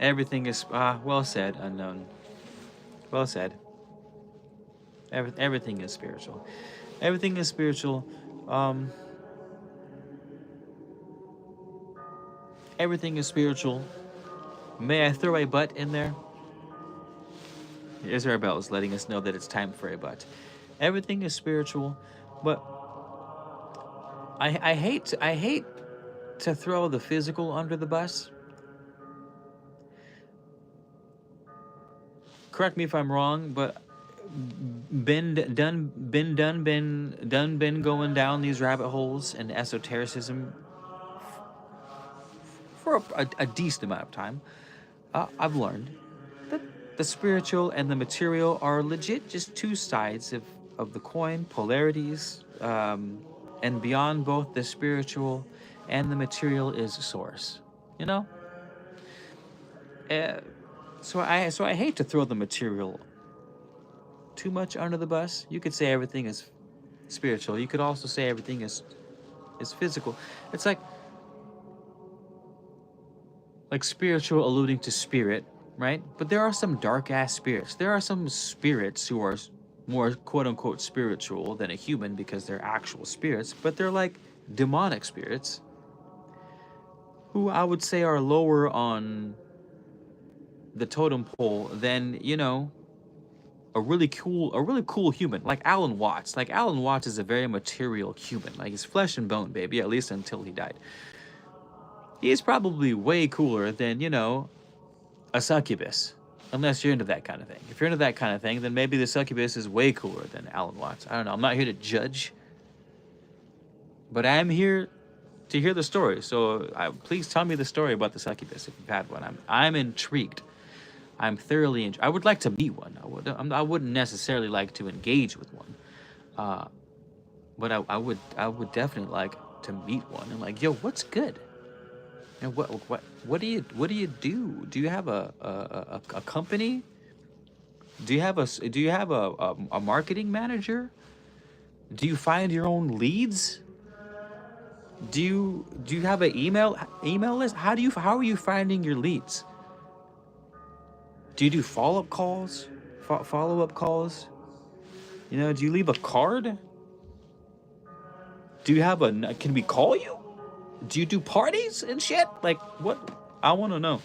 Everything is well said, unknown. Well said. Everything is spiritual. Everything is spiritual. Everything is spiritual. May I throw a butt in there? Israel is letting us know that it's time for a butt. Everything is spiritual, but I hate to throw the physical under the bus. Correct me if I'm wrong, but been going down these rabbit holes and esotericism for a decent amount of time. I've learned that the spiritual and the material are legit just two sides of the coin, polarities, and beyond both the spiritual and the material is source. You know? So I hate to throw the material too much under the bus. You could say everything is spiritual. You could also say everything is physical. It's like spiritual alluding to spirit, right? But there are some dark ass spirits. There are some spirits who are more quote unquote spiritual than a human because they're actual spirits, but they're like demonic spirits who I would say are lower on the totem pole than, a really cool human like Alan Watts. Like Alan Watts is a very material human. Like he's flesh and bone, baby, at least until he died. He's probably way cooler than, a succubus. Unless you're into that kind of thing. If you're into that kind of thing, then maybe the succubus is way cooler than Alan Watts. I don't know. I'm not here to judge. But I am here to hear the story. So please tell me the story about the succubus if you've had one. I'm intrigued. I'm thoroughly I would like to meet one. I wouldn't necessarily like to engage with one. But I would definitely like to meet one and like, yo, what's good? And what do you do? Do you have a company? Do you have a marketing manager? Do you find your own leads? Do you have an email list? How are you finding your leads? Do you do follow-up calls? Follow-up calls? Do you leave a card? Do you have can we call you? Do you do parties and shit? Like, what? I want to know.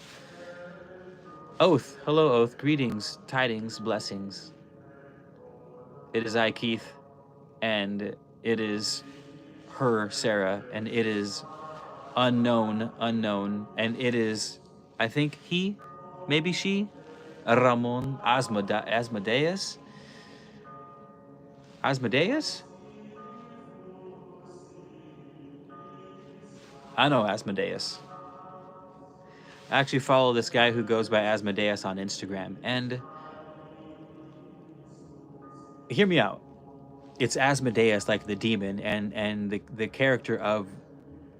Oath. Hello, Oath. Greetings, tidings, blessings. It is I, Keith, and it is her, Sarah, and it is unknown, and it is, I think he, maybe she, Ramon Asmodeus. I know Asmodeus. I actually follow this guy who goes by Asmodeus on Instagram, and hear me out. It's Asmodeus, like the demon, and the character of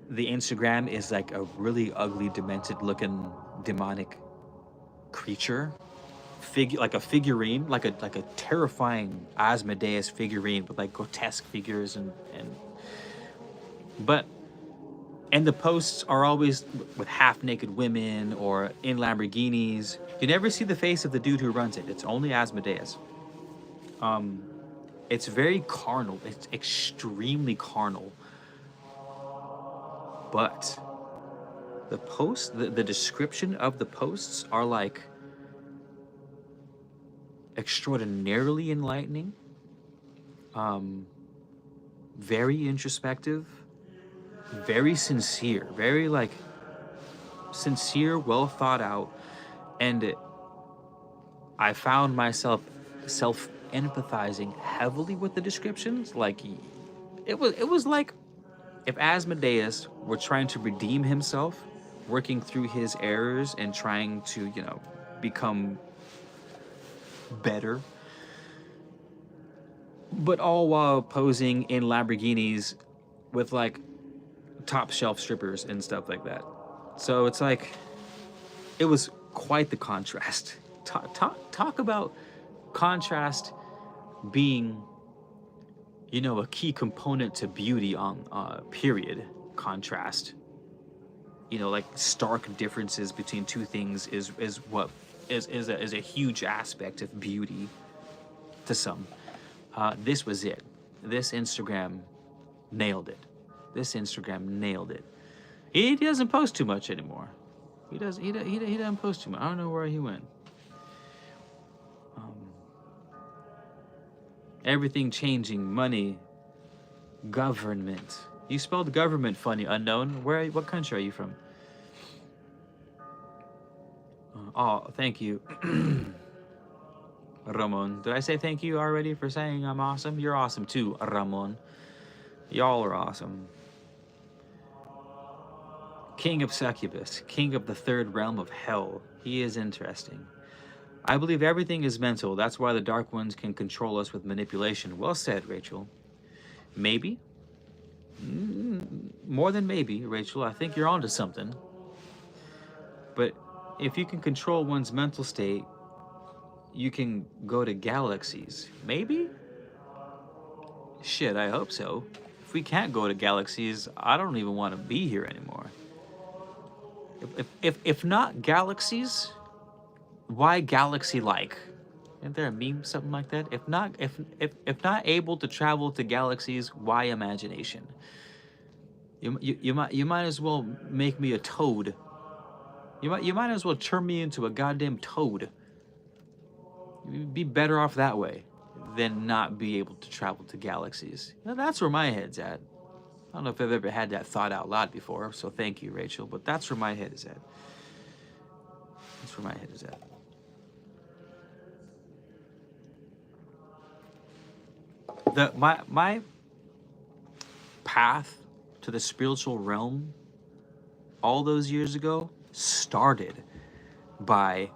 the Instagram is like a really ugly, demented looking demonic creature, like a figurine, like a terrifying Asmodeus figurine with like grotesque figures and but and the posts are always with half naked women or in Lamborghinis. You never see the face of the dude who runs it. It's only Asmodeus. It's very carnal. It's extremely carnal. But the description of the posts are like extraordinarily enlightening, very introspective, very sincere, very like sincere, well thought out, and I found myself self empathizing heavily with the descriptions. Like it was like if Asmodeus were trying to redeem himself, working through his errors and trying to, become better, but all while posing in Lamborghinis with like top shelf strippers and stuff like that. So it's like it was quite the contrast. Talk about contrast being, a key component to beauty on period. Contrast, like stark differences between two things is what is a huge aspect of beauty to some. This was it. This Instagram nailed it. This Instagram nailed it. He doesn't post too much anymore. He doesn't post too much. I don't know where he went. Everything changing, money, government. You spelled government funny, unknown. What country are you from? Oh, thank you, Ramon. Did I say thank you already for saying I'm awesome? You're awesome too, Ramon. Y'all are awesome. King of Succubus, king of the third realm of hell. He is interesting. I believe everything is mental. That's why the Dark Ones can control us with manipulation. Well said, Rachel. Maybe. More than maybe, Rachel. I think you're onto something. But if you can control one's mental state, you can go to galaxies. Maybe? Shit, I hope so. If we can't go to galaxies, I don't even want to be here anymore. If not galaxies, why galaxy-like? Isn't there a meme something like that? If not able to travel to galaxies, why imagination? You might as well make me a toad. You might as well turn me into a goddamn toad. You'd be better off that way than not be able to travel to galaxies. Now, that's where my head's at. I don't know if I've ever had that thought out loud before, so thank you, Rachel, but that's where my head is at. That's where my head is at. My path to the spiritual realm all those years ago started by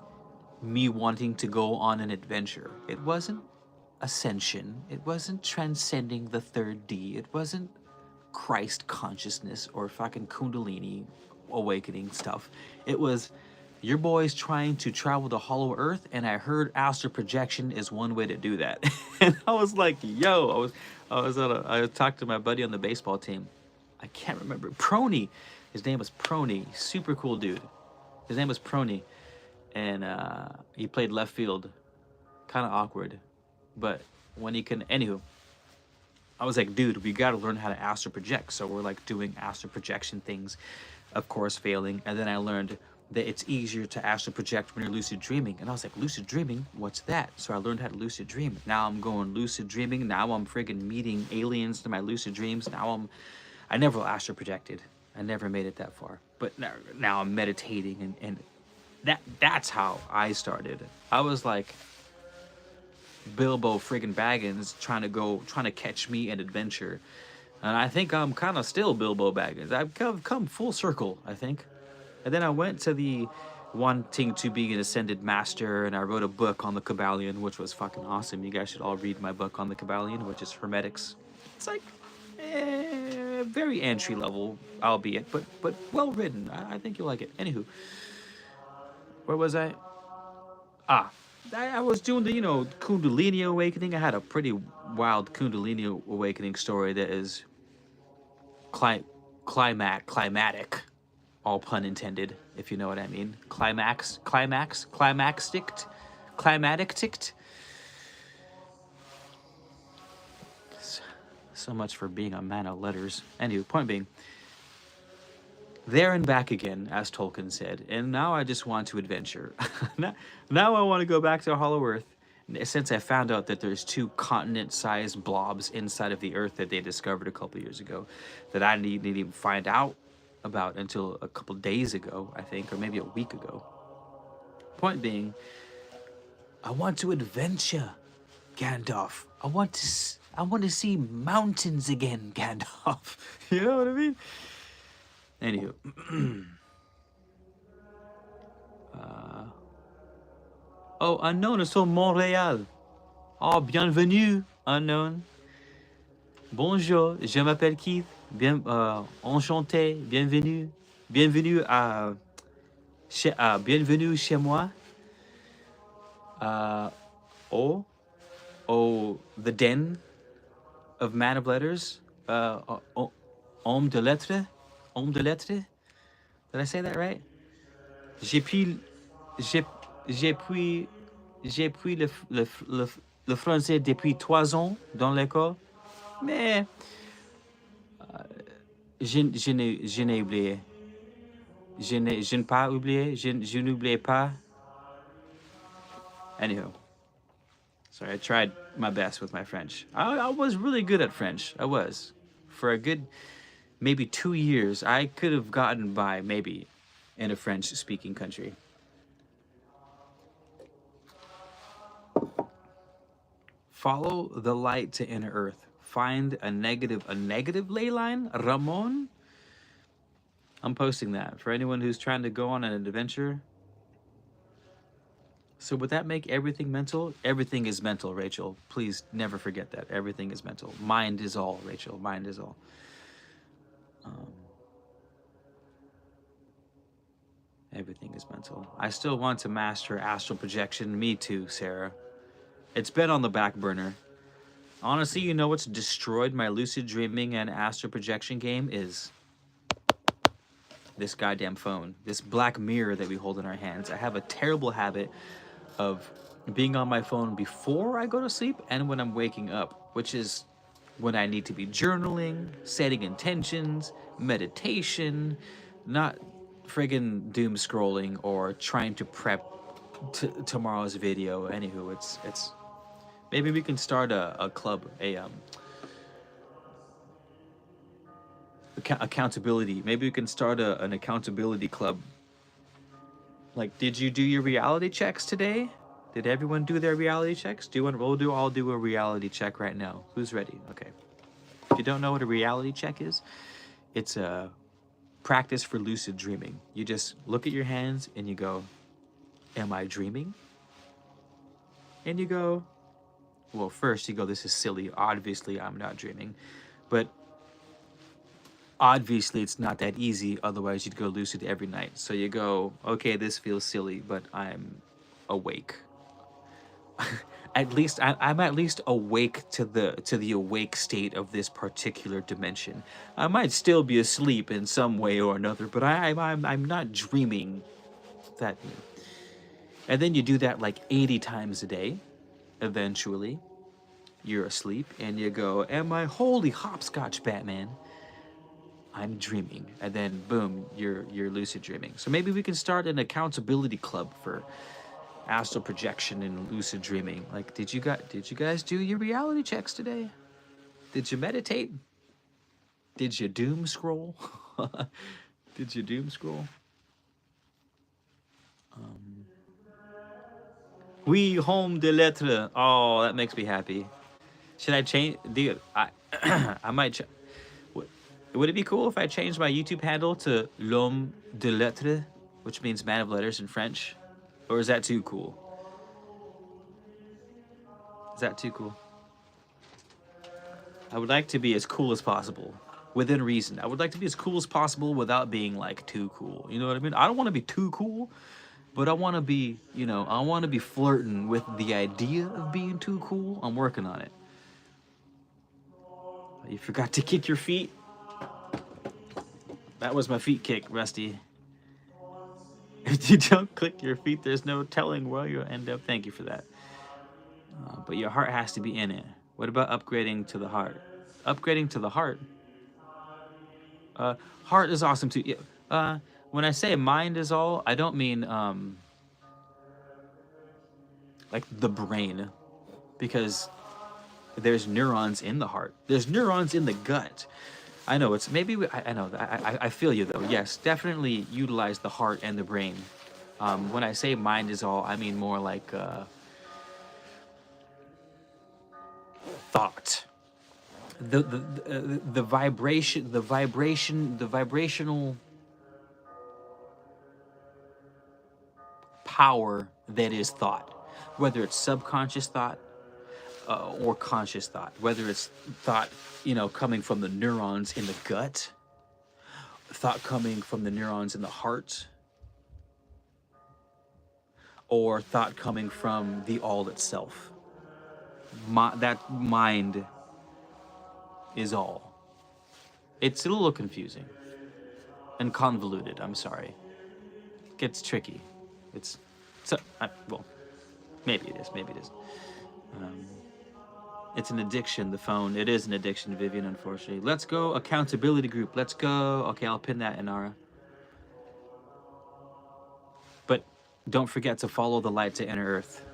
me wanting to go on an adventure. It wasn't ascension. It wasn't transcending the third D. It wasn't Christ consciousness or fucking Kundalini awakening stuff. It was your boy's trying to travel the hollow earth, and I heard astral projection is one way to do that. And I was like, yo, I talked to my buddy on the baseball team. I can't remember. Prony. His name was Prony. Super cool dude. His name was Prony. And he played left field. Kind of awkward. But when he can, anywho, I was like, dude, we got to learn how to astral project. So we're like doing astral projection things, of course, failing. And then I learned that it's easier to astral project when you're lucid dreaming. And I was like, lucid dreaming? What's that? So I learned how to lucid dream. Now I'm going lucid dreaming. Now I'm friggin' meeting aliens to my lucid dreams. I never astral projected. I never made it that far. But now I'm meditating, and that's how I started. I was like Bilbo friggin' Baggins trying to catch me an adventure. And I think I'm kind of still Bilbo Baggins. I've come full circle, I think. And then I went to the wanting to be an ascended master, and I wrote a book on the Kabbalion, which was fucking awesome. You guys should all read my book on the Kabbalion, which is Hermetics. It's like very entry level, albeit, but well written. I think you'll like it. Anywho, where was I? Ah, I was doing the Kundalini awakening. I had a pretty wild Kundalini awakening story that is climatic, all pun intended, if you know what I mean. Climatic. So much for being a man of letters. Anyway, point being, there and back again, as Tolkien said. And now I just want to adventure. now I want to go back to Hollow Earth. Since I found out that there's 2 continent-sized blobs inside of the Earth that they discovered a couple years ago, that I didn't even find out about until a couple days ago, I think, or maybe a week ago. Point being, I want to adventure, Gandalf. I want to see mountains again, Gandalf. You know what I mean? Anywho. Oh, unknown is from Montréal. Oh, bienvenue, unknown. Bonjour, je m'appelle Keith. Enchanté, bienvenue. Bienvenue chez moi. The den of man of letters. Homme de lettres. Did I say that right? J'ai pris, j'ai, j'ai pris, j'ai pris le français depuis 3 ans dans l'école, mais je n'ai oublié. Je n'ai pas oublié. Je n'oubliais pas. Anywho. Sorry, I tried my best with my French. I was really good at French. I was. For a good maybe 2 years, I could have gotten by maybe in a French-speaking country. Follow the light to inner earth. Find a negative ley line. Ramon? I'm posting that for anyone who's trying to go on an adventure. So would that make everything mental? Everything is mental, Rachel. Please never forget that. Everything is mental. Mind is all, Rachel. Mind is all. Everything is mental. I still want to master astral projection. Me too, Sarah. It's been on the back burner. Honestly, you know what's destroyed my lucid dreaming and astral projection game is this goddamn phone. This black mirror that we hold in our hands. I have a terrible habit of being on my phone before I go to sleep and when I'm waking up, which is when I need to be journaling, setting intentions, meditation, not friggin' doom scrolling or trying to prep tomorrow's video. Anywho, it's maybe we can start a club, accountability. Maybe we can start an accountability club. Like, did you do your reality checks today? Did everyone do their reality checks? We'll all do a reality check right now. Who's ready? Okay. If you don't know what a reality check is, it's a practice for lucid dreaming. You just look at your hands and you go, am I dreaming? And you go, well, first you go, this is silly. Obviously, I'm not dreaming. But obviously, it's not that easy. Otherwise, you'd go lucid every night. So you go, okay, this feels silly, but I'm awake. At least I'm at least awake to the awake state of this particular dimension. I might still be asleep in some way or another, but I'm not dreaming. That, and then you do that like 80 times a day. Eventually, you're asleep and you go, am I holy hopscotch, Batman? I'm dreaming. And then boom, you're lucid dreaming. So maybe we can start an accountability club for astral projection and lucid dreaming. Like, did you guys do your reality checks today? Did you meditate? Did you doom scroll? Did you doom scroll? We home de lettre. Oh, that makes me happy. Should I change? Dude, I might. Would it be cool if I changed my YouTube handle to L'homme de lettres, which means man of letters in French? Or is that too cool? Is that too cool? I would like to be as cool as possible, within reason. I would like to be as cool as possible without being like too cool. You know what I mean? I don't want to be too cool, but I want to be, I want to be flirting with the idea of being too cool. I'm working on it. You forgot to kick your feet? That was my feet kick, Rusty. If you don't click your feet, there's no telling where you'll end up. Thank you for that. But your heart has to be in it. What about upgrading to the heart? Upgrading to the heart? Heart is awesome too. Yeah, when I say mind is all, I don't mean like the brain, because there's neurons in the heart. There's neurons in the gut. I know it's maybe I know I feel you though. Yes, definitely utilize the heart and the brain. When I say mind is all, I mean more like thought. The vibrational power that is thought, whether it's subconscious thought or conscious thought, whether it's thought, coming from the neurons in the gut, thought coming from the neurons in the heart, or thought coming from the all itself. That mind is all. It's a little confusing and convoluted. I'm sorry. It gets tricky. It's so well, maybe it is. Maybe it is. It's an addiction. The phone. It is an addiction, Vivian. Unfortunately. Let's go accountability group. Let's go. Okay, I'll pin that, Inara. But don't forget to follow the light to inner earth.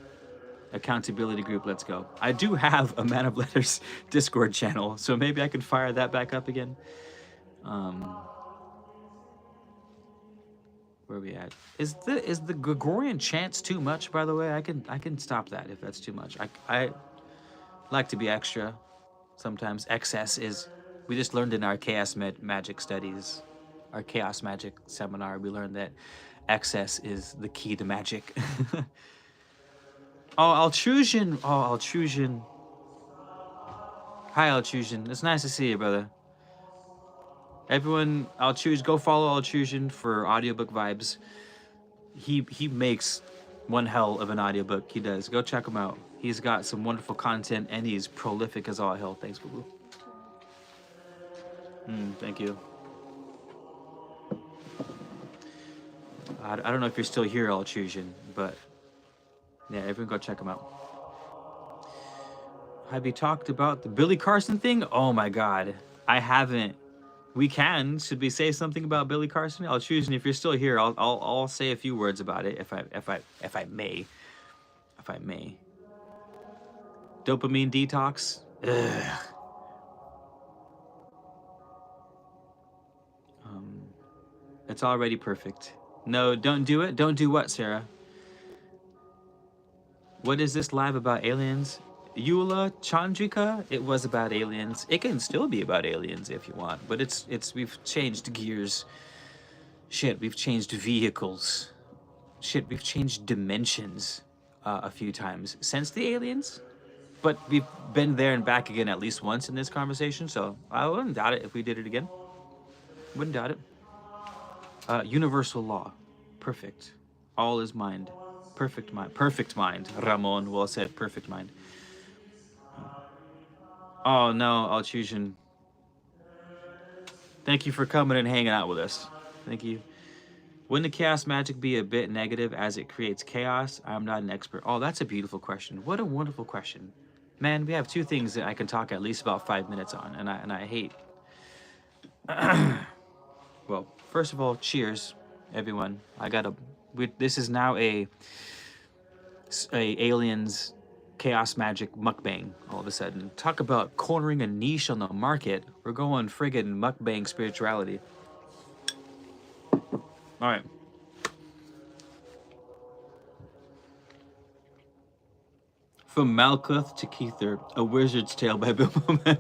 Accountability group. Let's go. I do have a Man of Letters Discord channel, so maybe I could fire that back up again. Where are we at? Is the Gregorian chants too much? By the way, I can stop that if that's too much. I like to be extra. Sometimes excess is. We just learned in our chaos magic studies, our chaos magic seminar. We learned that excess is the key to magic. Oh, Altrusion. Oh, Altrusion. Hi, Altrusion. It's nice to see you, brother. Everyone, go follow Altrusion for audiobook vibes. He makes one hell of an audiobook. He does. Go check him out. He's got some wonderful content, and he's prolific as all hell. Thanks, boo-boo. Thank you. I don't know if you're still here, Altrusion, but yeah, everyone go check him out. Have you talked about the Billy Carson thing? Oh my God, I haven't. We can. Should we say something about Billy Carson? Altrusion, if you're still here, I'll say a few words about it if I may. Dopamine detox. Ugh. It's already perfect. No, don't do it. Don't do what, Sarah? What is this live about aliens? Eula Chandrika? It was about aliens. It can still be about aliens if you want, but we've changed gears. Shit, we've changed vehicles. Shit, we've changed dimensions a few times since the aliens. But we've been there and back again at least once in this conversation, so I wouldn't doubt it if we did it again. Wouldn't doubt it. Universal law. Perfect. All is mind. Perfect mind. Perfect mind. Ramon well said. Perfect mind. Oh no, Altrusion. Thank you for coming and hanging out with us. Thank you. Wouldn't the chaos magic be a bit negative as it creates chaos? I'm not an expert. Oh, that's a beautiful question. What a wonderful question. Man, we have two things that I can talk at least about 5 minutes on, and I hate. Well, first of all, cheers, everyone. This is now a aliens chaos magic mukbang. All of a sudden, talk about cornering a niche on the market. We're going friggin' mukbang spirituality. All right. From Malkuth to Keither, A Wizard's Tale by Bilbo Man.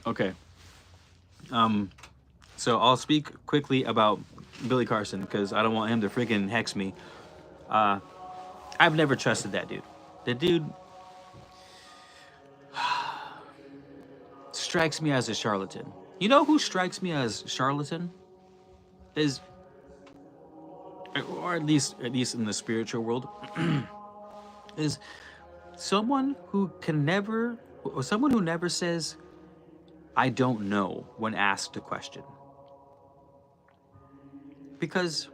Okay. So I'll speak quickly about Billy Carson because I don't want him to freaking hex me. I've never trusted that dude. The dude strikes me as a charlatan. You know who strikes me as charlatan? Is, or at least in the spiritual world, is someone who can never, or someone who never says, "I don't know" when asked a question. Because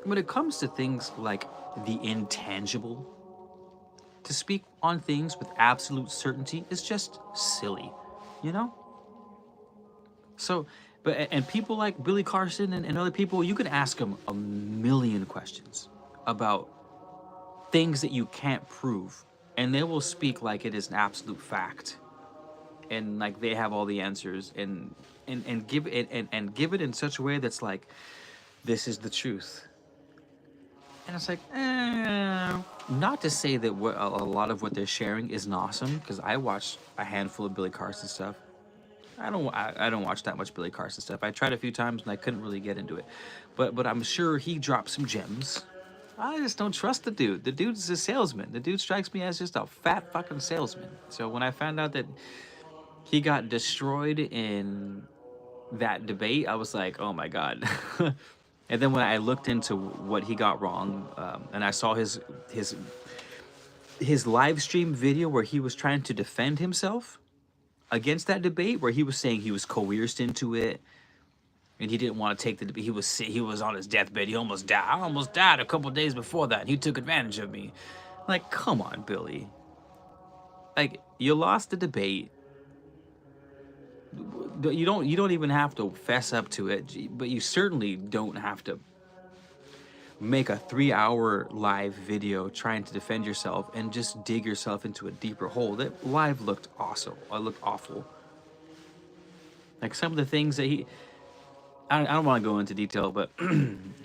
when it comes to things like the intangible, to speak on things with absolute certainty is just silly, you know? So, and people like Billy Carson and other people, you can ask them a million questions about things that you can't prove, and they will speak like it is an absolute fact, and like they have all the answers, and give it and give it in such a way that's like, this is the truth. And it's like, not to say that what a lot of what they're sharing isn't awesome, because I watched a handful of Billy Carson stuff. I don't watch that much Billy Carson stuff. I tried a few times and I couldn't really get into it, but I'm sure he dropped some gems. I just don't trust the dude. The dude's a salesman. The dude strikes me as just a fat fucking salesman. So when I found out that he got destroyed in that debate, I was like, oh my god. And then when I looked into what he got wrong, and I saw his live stream video where he was trying to defend himself against that debate, where he was saying he was coerced into it, and he didn't want to take the debate. He was on his deathbed. He almost died. I almost died a couple days before that. And he took advantage of me. Like, come on, Billy. Like, you lost the debate. You don't even have to fess up to it, but you certainly don't have to make a 3-hour live video trying to defend yourself and just dig yourself into a deeper hole. That live looked awesome. It looked awful. Like some of the things that I don't want to go into detail, but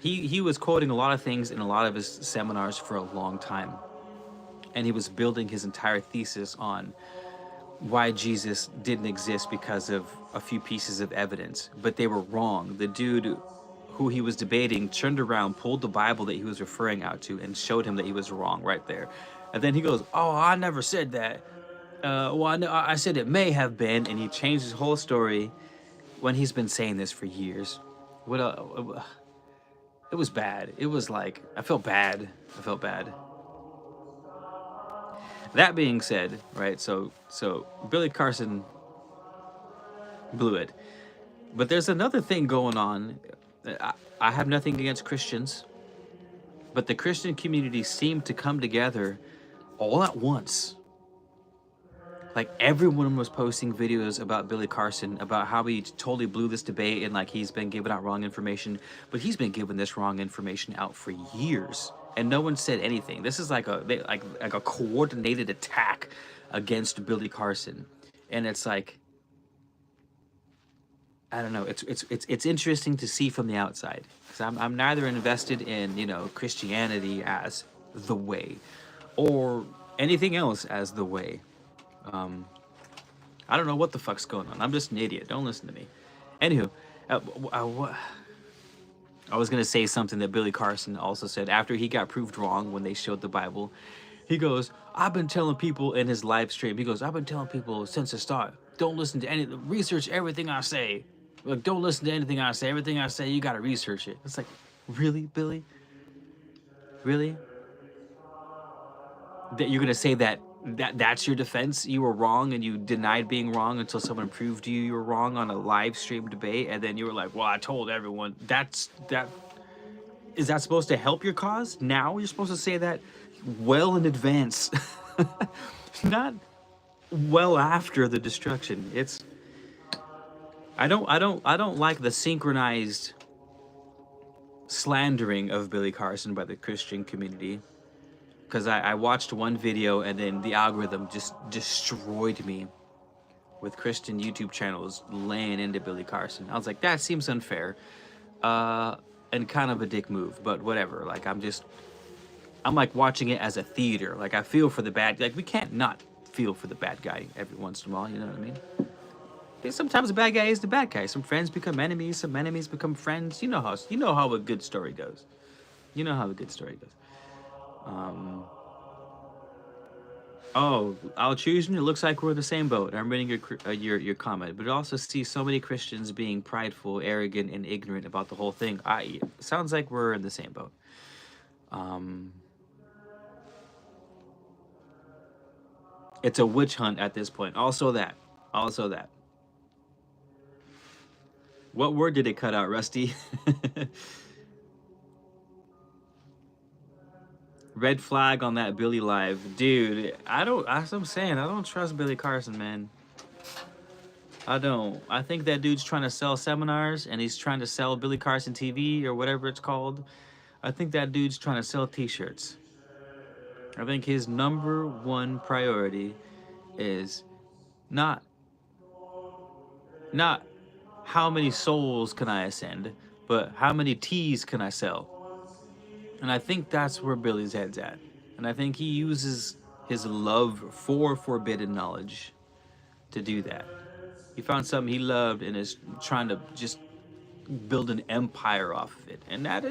he was quoting a lot of things in a lot of his seminars for a long time, and he was building his entire thesis on why Jesus didn't exist because of a few pieces of evidence, but they were wrong. The dude who he was debating turned around, pulled the Bible that he was referring out to, and showed him that he was wrong right there. And then he goes, "Oh, I never said that. Well, I said it may have been," and he changed his whole story when he's been saying this for years. It was bad. It was like, I felt bad. I felt bad. That being said, right, so Billy Carson blew it. But there's another thing going on. I have nothing against Christians, but the Christian community seemed to come together all at once. Like, everyone was posting videos about Billy Carson, about how he totally blew this debate, and like he's been giving out wrong information. But he's been giving this wrong information out for years, and no one said anything. This is like a coordinated attack against Billy Carson, and it's like, I don't know. It's interesting to see from the outside, because I'm neither invested in, Christianity as the way, or anything else as the way. I don't know what the fuck's going on. I'm just an idiot. Don't listen to me. Anywho, I was gonna say something that Billy Carson also said after he got proved wrong when they showed the Bible. He goes, "I've been telling people," in his live stream, he goes, "I've been telling people since the start, don't listen to research everything I say. Like, don't listen to anything I say. Everything I say, you gotta research it." It's like, really, Billy? Really? That you're gonna say that's your defense? You were wrong and you denied being wrong until someone proved to you were wrong on a live stream debate, and then you were like, "Well, I told everyone." Is that supposed to help your cause? Now you're supposed to say that well in advance, not well after the destruction. I don't like the synchronized slandering of Billy Carson by the Christian community. Because I watched one video and then the algorithm just destroyed me with Christian YouTube channels laying into Billy Carson. I was like, that seems unfair, and kind of a dick move, but whatever. Like I'm like watching it as a theater. Like I feel for the bad. Like we can't not feel for the bad guy every once in a while. You know what I mean? Because sometimes the bad guy is the bad guy. Some friends become enemies. Some enemies become friends. You know how a good story goes. You know how a good story goes. Oh, I'll choose you. It looks like we're in the same boat. I'm reading your comment, but I also see so many Christians being prideful, arrogant, and ignorant about the whole thing. Sounds like we're in the same boat. It's a witch hunt at this point. Also that. What word did it cut out, Rusty? Red flag on that Billy live, dude. I don't. As I'm saying, I don't trust Billy Carson, man. I don't. I think that dude's trying to sell seminars and he's trying to sell Billy Carson TV or whatever it's called. I think that dude's trying to sell T-shirts. I think his number one priority is not not how many souls can I ascend, but how many T's can I sell? And I think that's where Billy's head's at. And I think he uses his love for forbidden knowledge to do that. He found something he loved and is trying to just build an empire off of it. And that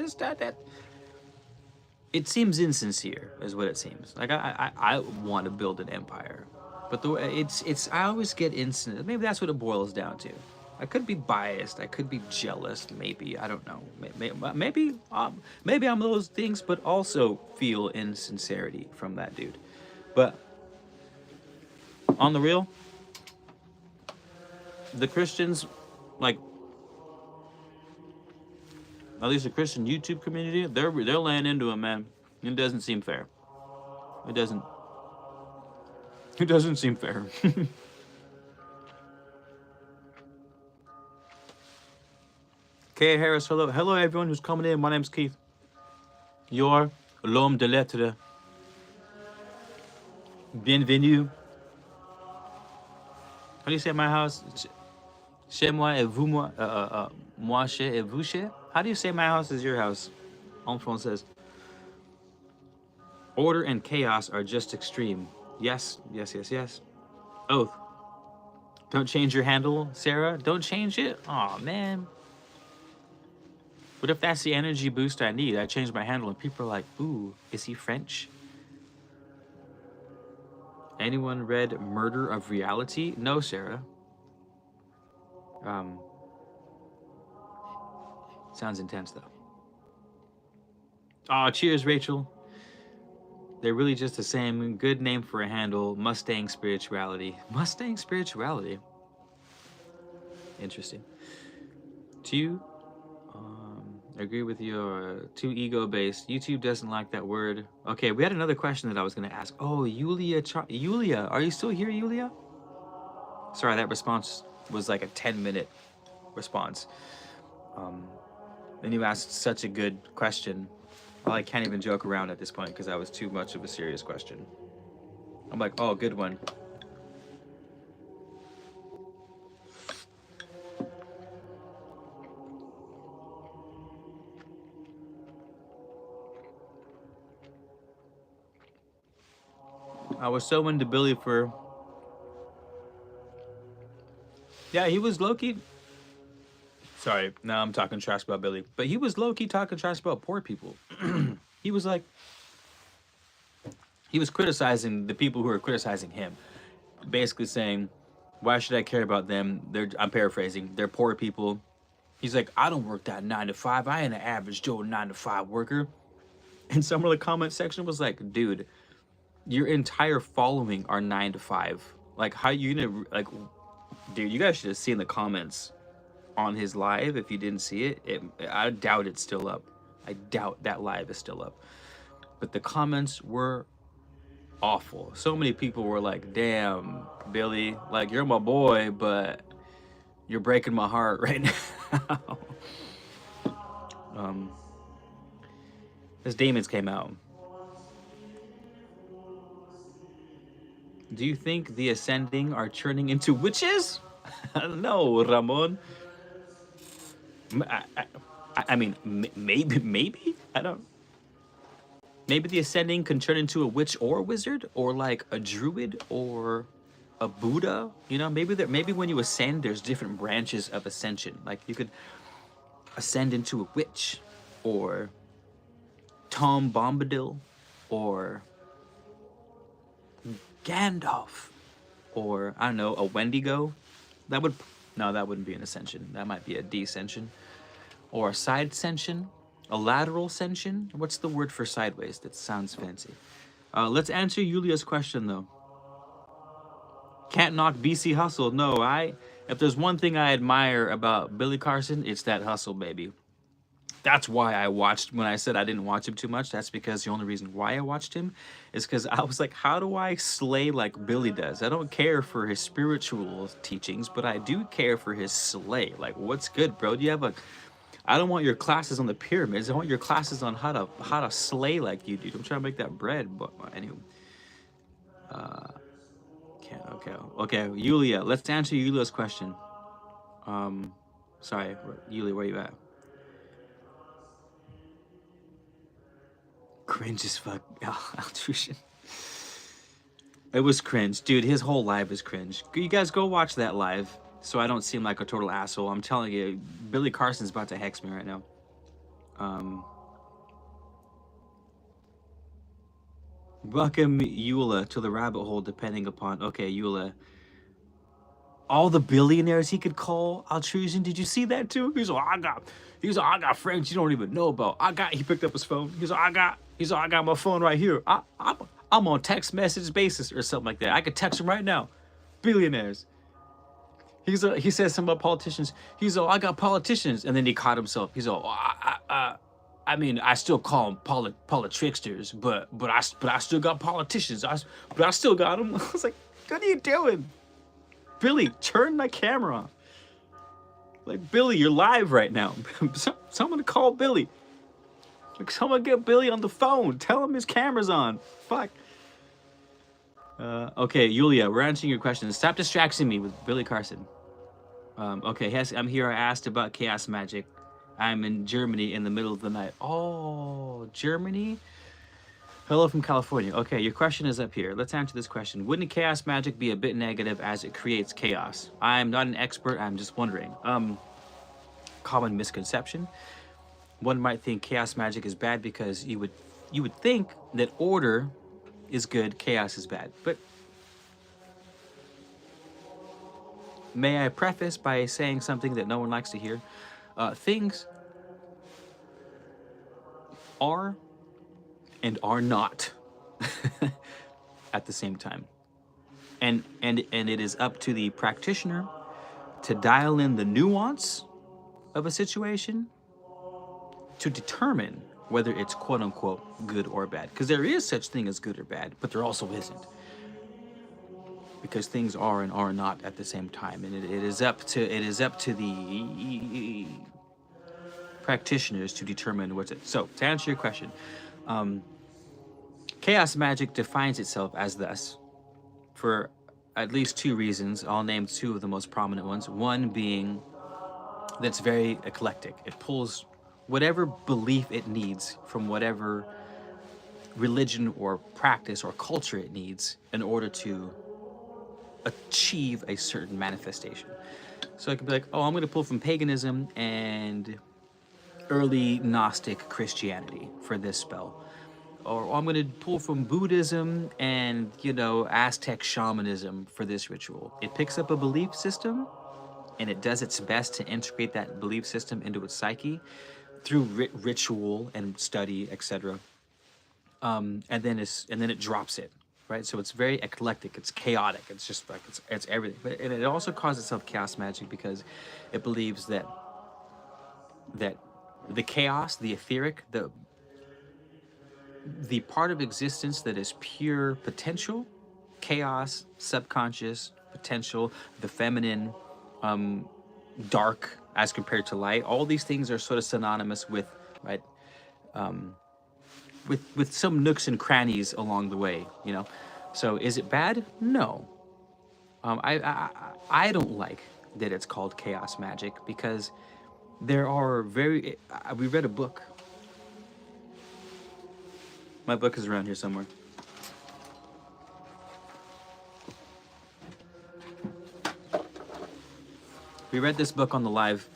it seems insincere, is what it seems. Like I want to build an empire, but the way it's I always get instant. Maybe that's what it boils down to. I could be biased. I could be jealous. Maybe I don't know. Maybe I'm those things, but also feel insincerity from that dude. But on the real, the Christians, like at least the Christian YouTube community, they're laying into it, man. It doesn't seem fair. It doesn't. It doesn't seem fair. Kay Harris, hello. Hello, everyone who's coming in. My name's Keith. You're l'homme de lettres. Bienvenue. How do you say my house? Chez moi et vous, moi. Moi, chez et vous, chez. How do you say my house is your house? En français. Order and chaos are just extreme. Yes, yes, yes, yes. Oath. Don't change your handle, Sarah. Don't change it. Aw, man. What if that's the energy boost I need? I change my handle and people are like, ooh, is he French? Anyone read Murder of Reality? No, Sarah. Sounds intense though. Aw, cheers, Rachel. They're really just the same. Good name for a handle. Mustang spirituality. Mustang spirituality. Interesting. Two. Agree with your too ego-based. YouTube doesn't like that word. Okay, we had another question that I was going to ask. Oh, Yulia, are you still here, Yulia? Sorry, that response was like a 10-minute response. And you asked such a good question. Well, I can't even joke around at this point because that was too much of a serious question. I'm like, oh, good one. I was so into Billy for... Yeah, he was low-key... Sorry, now I'm talking trash about Billy. But he was low-key talking trash about poor people. He was like... He was criticizing the people who were criticizing him. Basically saying, why should I care about them? I'm paraphrasing. They're poor people. He's like, I don't work that 9 to 5. I ain't an average Joe 9 to 5 worker. And some of the comment section was like, dude, your entire following are 9 to 5. Like, how you gonna, like, dude, you guys should have seen the comments on his live. If you didn't see it, I doubt it's still up. I doubt that live is still up. But the comments were awful. So many people were like, damn, Billy, like, you're my boy, but you're breaking my heart right now. His demons came out. Do you think the ascending are turning into witches? No, Ramon. M- I, I, I mean, maybe. I don't. Maybe the ascending can turn into a witch or a wizard, or like a druid or a Buddha. You know, maybe when you ascend, there's different branches of ascension. Like you could ascend into a witch, or Tom Bombadil, or Gandalf, or I don't know, a Wendigo. That would no, that wouldn't be an ascension. That might be a descension, or a side ascension, a lateral ascension. What's the word for sideways? That sounds fancy. Let's answer Yulia's question though. Can't knock BC hustle. No, if there's one thing I admire about Billy Carson, it's that hustle, baby. That's why I watched when I said I didn't watch him too much. That's because the only reason why I watched him is because I was like, how do I slay like Billy does? I don't care for his spiritual teachings, but I do care for his slay. Like, what's good, bro? Do you have a I don't want your classes on the pyramids. I want your classes on how to slay like you do. I'm trying to make that bread, but anyway. Okay, Yulia. Let's answer Yulia's question. Um, sorry, Yulia, where you at? Cringe as fuck. Altruition. It was cringe, dude. His whole live is cringe. You guys go watch that live, so I don't seem like a total asshole. I'm telling you, Billy Carson's about to hex me right now. Um, Welcome Eula to the rabbit hole. Depending upon okay, Eula. All the billionaires he could call altruition. Did you see that too? I got friends you don't even know about. He picked up his phone. I got my phone right here. I'm on text message basis or something like that. I could text him right now. Billionaires. He says something about politicians. He's all, I got politicians, and then he caught himself. He's all, I mean, I still call them politricksters, but I still got politicians. But I still got them. I was like, what are you doing, Billy? Turn that camera on. Like, Billy, you're live right now. Someone call Billy. Like, someone get Billy on the phone. Tell him his camera's on. Fuck. Okay, Yulia, we're answering your question. Stop distracting me with Billy Carson. Okay, yes, I'm here. I asked about chaos magic. I'm in Germany in the middle of the night. Oh, Germany? Hello from California. Okay, your question is up here. Let's answer this question. Wouldn't chaos magic be a bit negative as it creates chaos? I'm not an expert. I'm just wondering. Common misconception. One might think chaos magic is bad because you would think that order is good, chaos is bad. But may I preface by saying something that no one likes to hear? Things are and are not at the same time. And it is up to the practitioner to dial in the nuance of a situation to determine whether it's quote unquote good or bad. Because there is such thing as good or bad, but there also isn't. Because things are and are not at the same time. And it is up to the practitioners to determine what's it. So to answer your question, chaos magic defines itself as thus for at least two reasons. I'll name two of the most prominent ones. One being that's very eclectic. It pulls whatever belief it needs from whatever religion or practice or culture it needs in order to achieve a certain manifestation. So I could be like, oh, I'm going to pull from paganism and early Gnostic Christianity for this spell. Or I'm going to pull from Buddhism and, Aztec shamanism for this ritual. It picks up a belief system and it does its best to integrate that belief system into its psyche through ritual and study, etc. And then it drops it, right? So it's very eclectic. It's chaotic. It's just like it's everything. But and it also calls itself chaos magic because it believes that the chaos, the etheric, the part of existence that is pure potential, chaos, subconscious, potential, the feminine, dark as compared to light. All these things are sort of synonymous with, right? With some nooks and crannies along the way. So is it bad? No. I don't like that it's called chaos magic because there are very. We read a book. My book is around here somewhere. We read this book on the live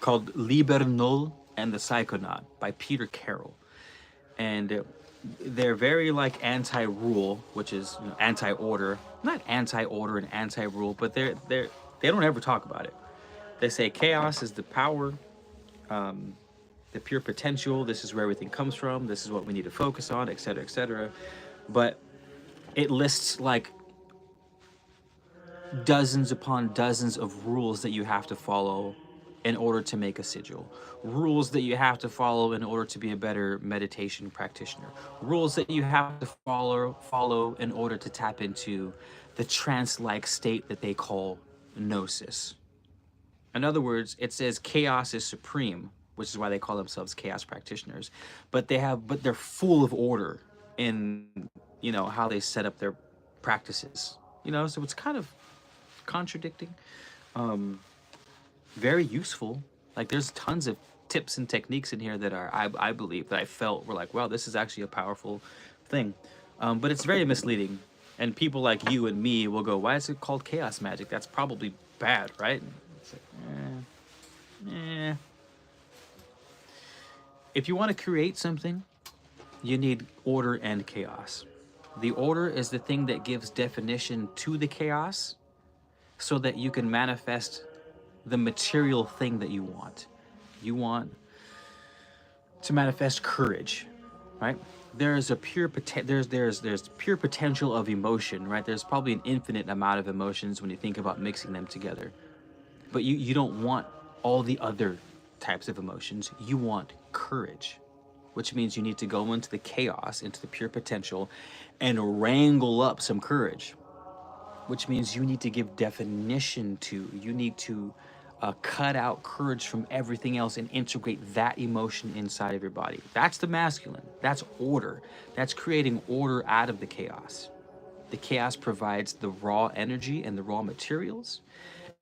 called Liber Null and the Psychonaut by Peter Carroll. And they're very like anti-rule, which is, you know, anti-order. Not anti-order and anti-rule, but they don't ever talk about it. They say chaos is the power, the pure potential. This is where everything comes from. This is what we need to focus on, etc., etc. But it lists like dozens upon dozens of rules that you have to follow in order to make a sigil, rules that you have to follow in order to be a better meditation practitioner, rules that you have to follow in order to tap into the trance-like state that they call gnosis. In other words, it says chaos is supreme, which is why they call themselves chaos practitioners. But they're full of order in, you know, how they set up their practices. You know, so it's kind of contradicting. Very useful. Like there's tons of tips and techniques in here that are, I believe, that I felt were like, wow, this is actually a powerful thing. But it's very misleading. And people like you and me will go, why is it called chaos magic? That's probably bad, right? It's like, If you want to create something, you need order and chaos. The order is the thing that gives definition to the chaos so that you can manifest the material thing that you want. You want to manifest courage, right? There's a pure there's pure potential of emotion, right? There's probably an infinite amount of emotions when you think about mixing them together. But you don't want all the other types of emotions. You want courage, which means you need to go into the chaos, into the pure potential, and wrangle up some courage, which means you need to give definition to, you need to cut out courage from everything else and integrate that emotion inside of your body. That's the masculine. That's order. That's creating order out of the chaos. The chaos provides the raw energy and the raw materials,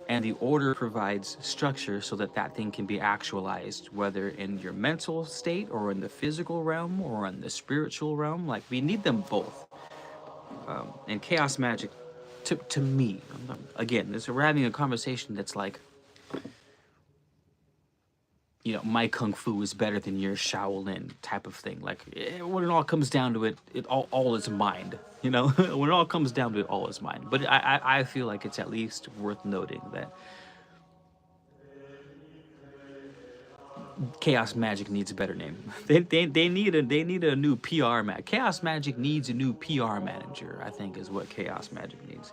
and the order provides structure so that that thing can be actualized, whether in your mental state or in the physical realm or in the spiritual realm. Like we need them both. And chaos magic, to me, again, we're having a conversation that's like, you know, my kung fu is better than your Shaolin type of thing. Like when it all comes down to it, it all is mind. You know, when it all comes down to it, all is mind. But I feel like it's at least worth noting that chaos magic needs a better name. They need a new PR man. Chaos magic needs a new PR manager, I think, is what chaos magic needs.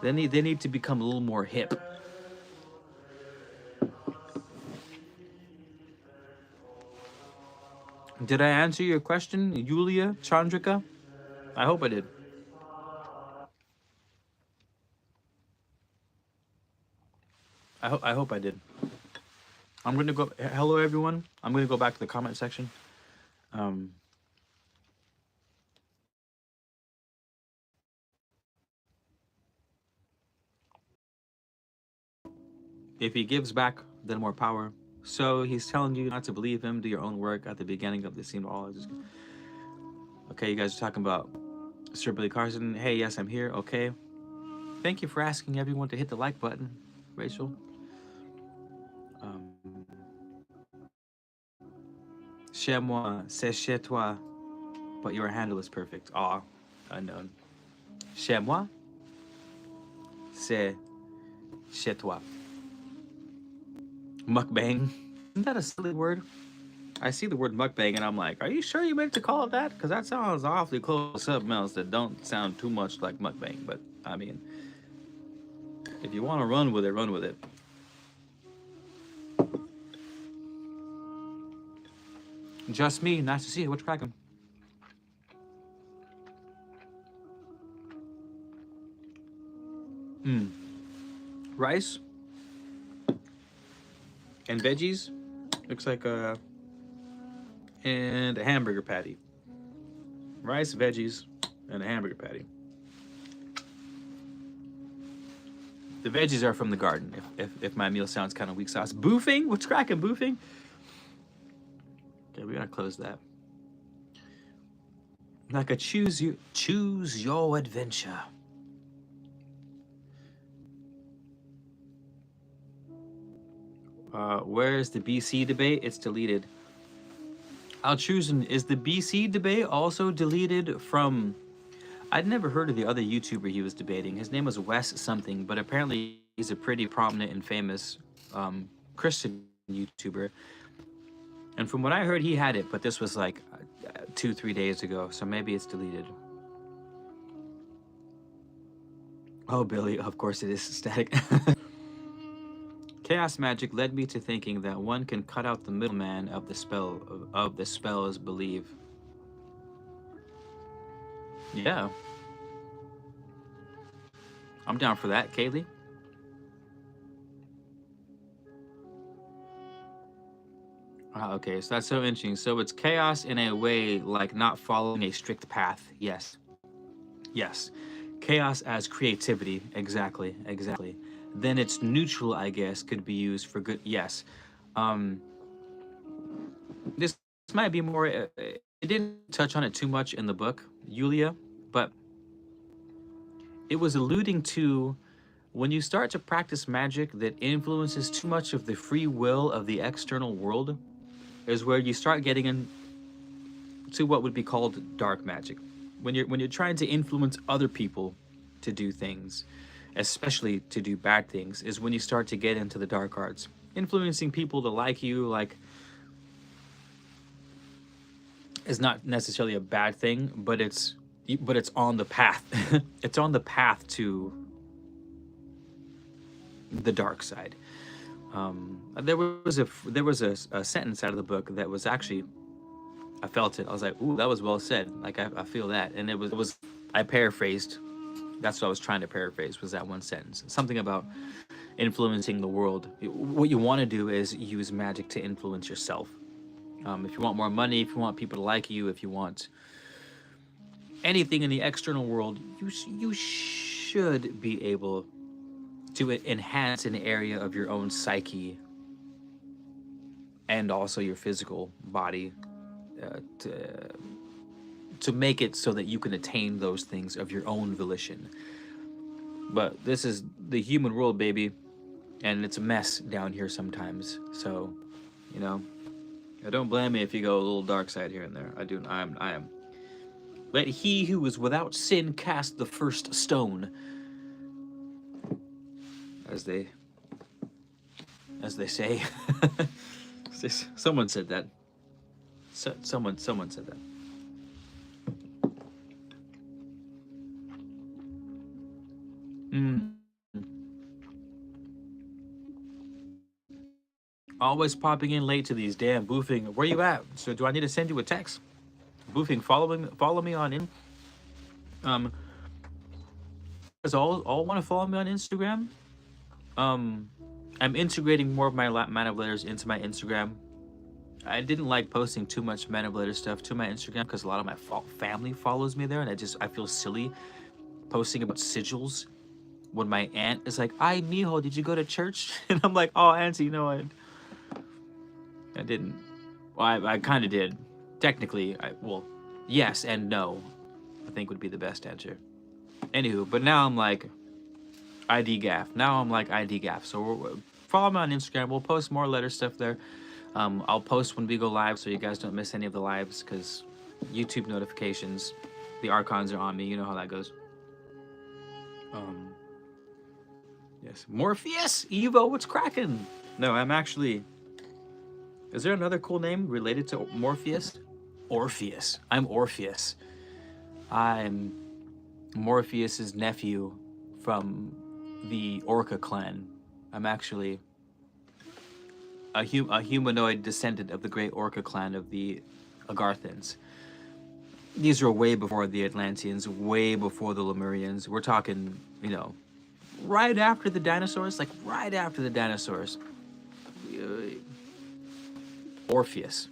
They need to become a little more hip. Did I answer your question, Yulia Chandrika? I hope I did. I hope I did. I'm gonna go. Hello, everyone. I'm gonna go back to the comment section. Um, if he gives back, then more power. So he's telling you not to believe him. Do your own work. At the beginning of the scene, all just okay. You guys are talking about Sir Billy Carson. Hey, yes, I'm here. Okay. Thank you for asking everyone to hit the like button, Rachel. Um, Chez moi, c'est chez toi, but your handle is perfect. Aw, unknown. Chez moi, c'est chez toi. Mukbang. Isn't that a silly word? I see the word mukbang and I'm like, are you sure you meant to call it that? Because that sounds awfully close to something else that don't sound too much like mukbang. But I mean, if you want to run with it, run with it. Just me. Nice to see you. What's cracking? Rice and veggies. Looks like and a hamburger patty. Rice, veggies, and a hamburger patty. The veggies are from the garden. If my meal sounds kind of weak sauce, boofing. What's cracking, boofing? Okay, we gotta close that. Like a choose your adventure. Where's the BC debate? It's deleted. I'll choose. Is the BC debate also deleted from? I'd never heard of the other YouTuber he was debating. His name was Wes something, but apparently he's a pretty prominent and famous Christian YouTuber. And from what I heard, he had it, but this was like 2-3 days ago, so maybe it's deleted. Oh, Billy, of course it is static. Chaos magic led me to thinking that one can cut out the middleman of the spells believe. Yeah. I'm down for that, Kaylee. Okay, so that's so interesting. So it's chaos in a way, like not following a strict path. Yes. Yes. Chaos as creativity. Exactly. Exactly. Then it's neutral, I guess, could be used for good. Yes. This might be more. It didn't touch on it too much in the book, Yulia, but it was alluding to when you start to practice magic that influences too much of the free will of the external world, is where you start getting into what would be called dark magic. When you're trying to influence other people to do things, especially to do bad things, is when you start to get into the dark arts. Influencing people to like you, like, is not necessarily a bad thing, but it's on the path. It's on the path to the dark side. There was a sentence out of the book that was actually, I felt it. I was like, ooh, that was well said. Like I feel that, and it was I paraphrased. That's what I was trying to paraphrase, was that one sentence. Something about influencing the world. What you want to do is use magic to influence yourself. If you want more money, if you want people to like you, if you want anything in the external world, you should be able to enhance an area of your own psyche and also your physical body, to make it so that you can attain those things of your own volition. But this is the human world, baby, and it's a mess down here sometimes. So, you know, don't blame me if you go a little dark side here and there. I am. Let he who is without sin cast the first stone, as they say. Someone said that. Someone said that. Always popping in late to these damn boofing. Where you at? So do I need to send you a text? Boofing, follow me on in. Guys all want to follow me on Instagram. I'm integrating more of my Man of Letters into my Instagram. I didn't like posting too much Man of Letters stuff to my Instagram because a lot of my family follows me there, and I feel silly posting about sigils when my aunt is like, "Ay, mijo, did you go to church?" And I'm like, "Oh, auntie, you know, I didn't." Well, I kind of did. Technically, well, yes and no, I think would be the best answer. Anywho, but now I'm like, ID gaff. Now I'm like ID gaff. So follow me on Instagram. We'll post more letter stuff there. I'll post when we go live so you guys don't miss any of the lives, because YouTube notifications, the archons are on me. You know how that goes. Yes. Morpheus, Evo, what's cracking? No, I'm actually. Is there another cool name related to Morpheus? Orpheus. I'm Orpheus. I'm Morpheus's nephew from the Orca clan. I'm actually a humanoid descendant of the great Orca clan of the Agarthans. These are way before the Atlanteans, way before the Lemurians. We're talking, you know, right after the dinosaurs, like right after the dinosaurs. Orpheus.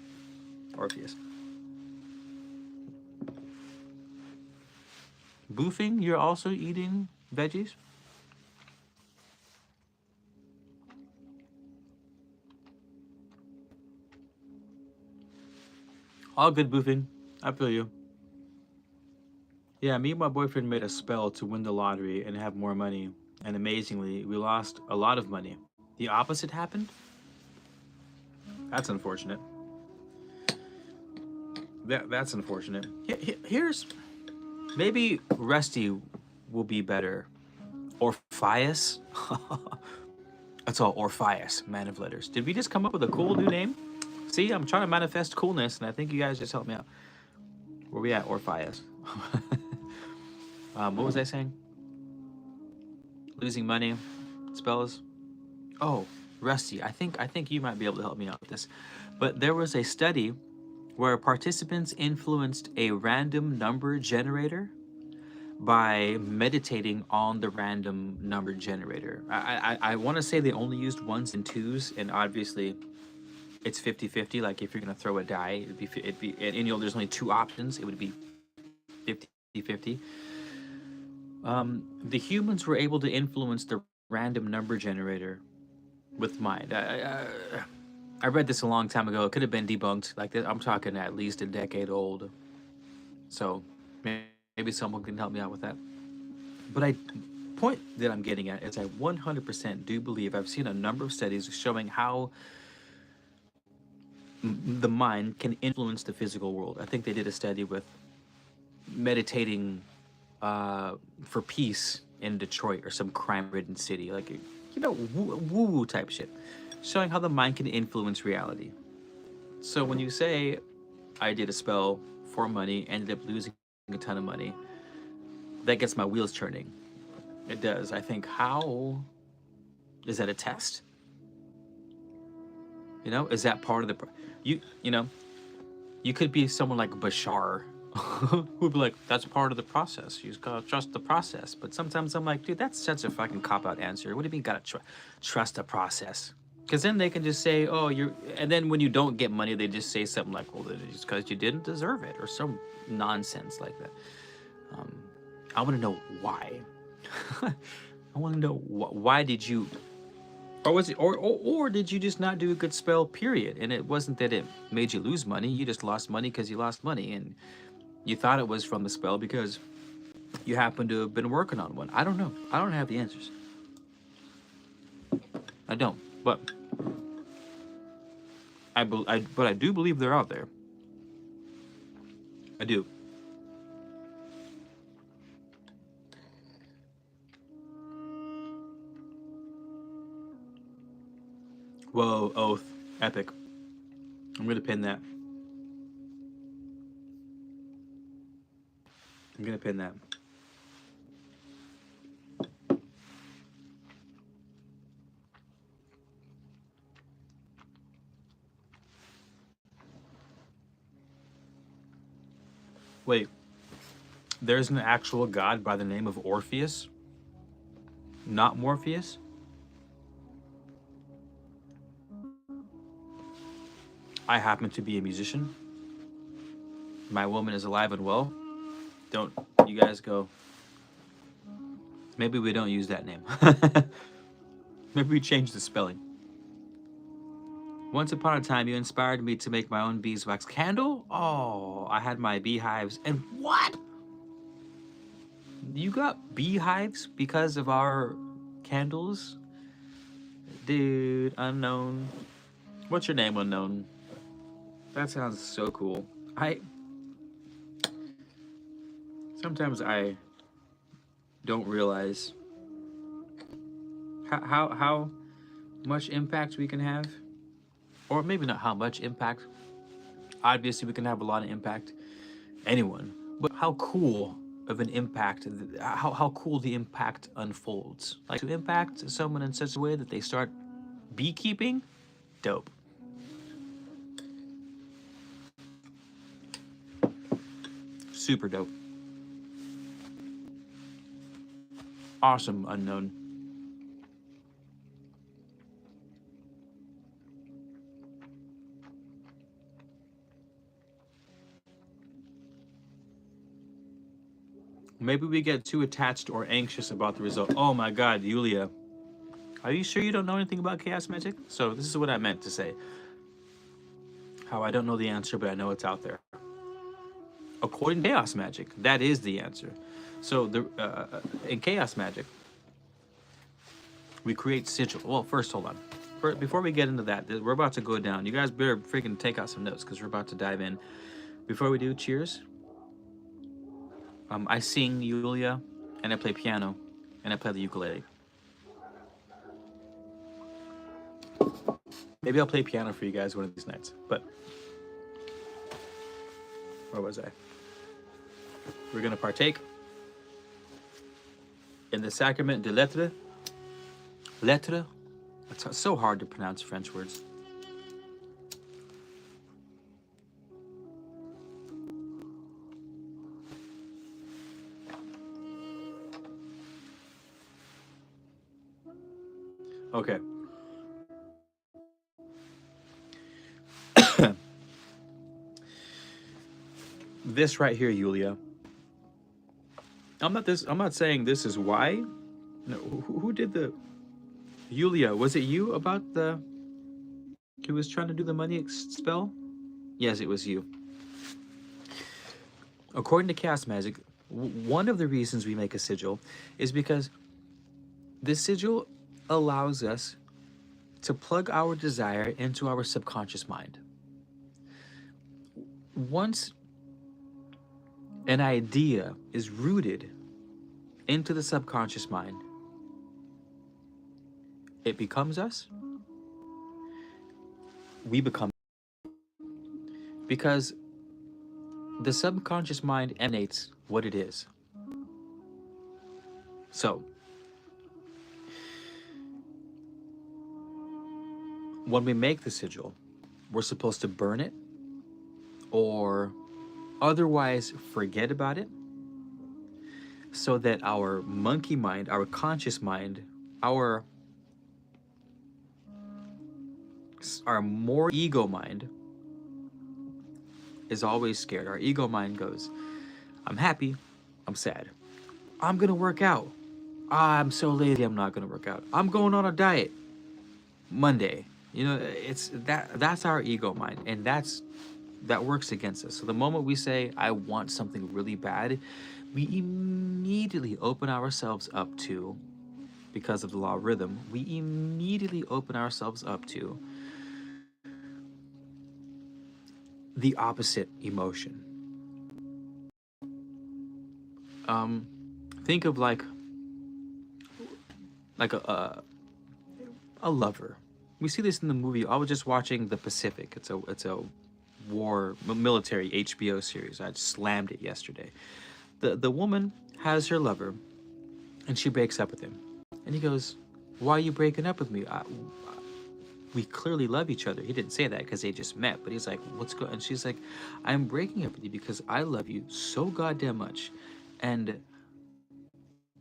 Boofing, you're also eating veggies? All good, Boofing. I feel you. Yeah, me and my boyfriend made a spell to win the lottery and have more money. And amazingly, we lost a lot of money. The opposite happened? That's unfortunate. That's unfortunate. Here's maybe Rusty will be better. Orpheus? That's all, Orpheus, man of letters. Did we just come up with a cool new name? See, I'm trying to manifest coolness, and I think you guys just helped me out. Where we at, Orpheus? What was I saying? Losing money, spells. Oh, Rusty, I think you might be able to help me out with this. But there was a study where participants influenced a random number generator by meditating on the random number generator. I want to say they only used ones and twos, and obviously it's 50-50. Like if you're gonna throw a die, it'd be and you know there's only two options. It would be 50-50. The humans were able to influence the random number generator with mind. I read this a long time ago. It could have been debunked. Like this, I'm talking at least a decade old. So maybe someone can help me out with that. But I point that I'm getting at is I 100% do believe I've seen a number of studies showing how the mind can influence the physical world. I think they did a study with meditating for peace in Detroit or some crime-ridden city, like woo-woo type shit, showing how the mind can influence reality. So when you say I did a spell for money, ended up losing a ton of money, that gets my wheels turning. It does. I think, how is that a test? Is that part of the you know you could be someone like Bashar who'd be like, that's part of the process. You just gotta trust the process. But sometimes I'm like, dude, that's such a fucking cop out answer. What do you mean, gotta trust the process? Because then they can just say, oh, you're, and then when you don't get money, they just say something like, well, it's because you didn't deserve it, or some nonsense like that. I want to know why. I want to know why did you, or was it, or did you just not do a good spell? Period. And it wasn't that it made you lose money. You just lost money because you lost money, and you thought it was from the spell because you happened to have been working on one. I don't know. I don't have the answers. I don't. But I do believe they're out there. I do. Whoa, oath, epic. I'm gonna pin that. I'm gonna pin that. Wait, there's an actual god by the name of Orpheus, not Morpheus. I happen to be a musician. My woman is alive and well. Don't you guys go. Maybe we don't use that name. Maybe we change the spelling. Once upon a time, you inspired me to make my own beeswax candle. Oh, I had my beehives. And what? You got beehives because of our candles? Dude, unknown. What's your name, unknown? That sounds so cool. Sometimes I don't realize how much impact we can have, or maybe not how much impact. Obviously, we can have a lot of impact. Anyone, but how cool of an impact, how cool the impact unfolds. Like to impact someone in such a way that they start beekeeping, dope. Super dope. Awesome, unknown. Maybe we get too attached or anxious about the result. Oh my God, Yulia, are you sure you don't know anything about chaos magic? So this is what I meant to say. How I don't know the answer, but I know it's out there. According to chaos magic, that is the answer. So in chaos magic, we create sigil. Well, first, hold on. Before we get into that, we're about to go down. You guys better freaking take out some notes because we're about to dive in. Before we do, cheers. I sing Yulia, and I play piano, and I play the ukulele. Maybe I'll play piano for you guys one of these nights. But where was I? We're gonna partake in the sacrament de lettres. Lettres. It's so hard to pronounce French words. Okay. This right here, Yulia. I'm not saying this is why. No, who did the Yulia? Was it you about the who was trying to do the money spell? Yes, it was you. According to cast magic, one of the reasons we make a sigil is because this sigil allows us to plug our desire into our subconscious mind. Once an idea is rooted into the subconscious mind, it becomes us. We become, because the subconscious mind emanates what it is. So, when we make the sigil, we're supposed to burn it or otherwise forget about it so that our monkey mind, our conscious mind, our more ego mind is always scared. Our ego mind goes, I'm happy, I'm sad. I'm gonna work out. I'm so lazy, I'm not gonna work out. I'm going on a diet. Monday. You know, it's that's our ego mind, and that works against us. So the moment we say, I want something really bad, we immediately open ourselves up to, because of the law of rhythm, we immediately open ourselves up to the opposite emotion. Think of like a lover. We see this in the movie. I was just watching The Pacific. It's a military HBO series. I slammed it yesterday. The woman has her lover, and she breaks up with him. And he goes, "Why are you breaking up with me? We clearly love each other." He didn't say that because they just met, but he's like, "What's going?" And she's like, "I'm breaking up with you because I love you so goddamn much, and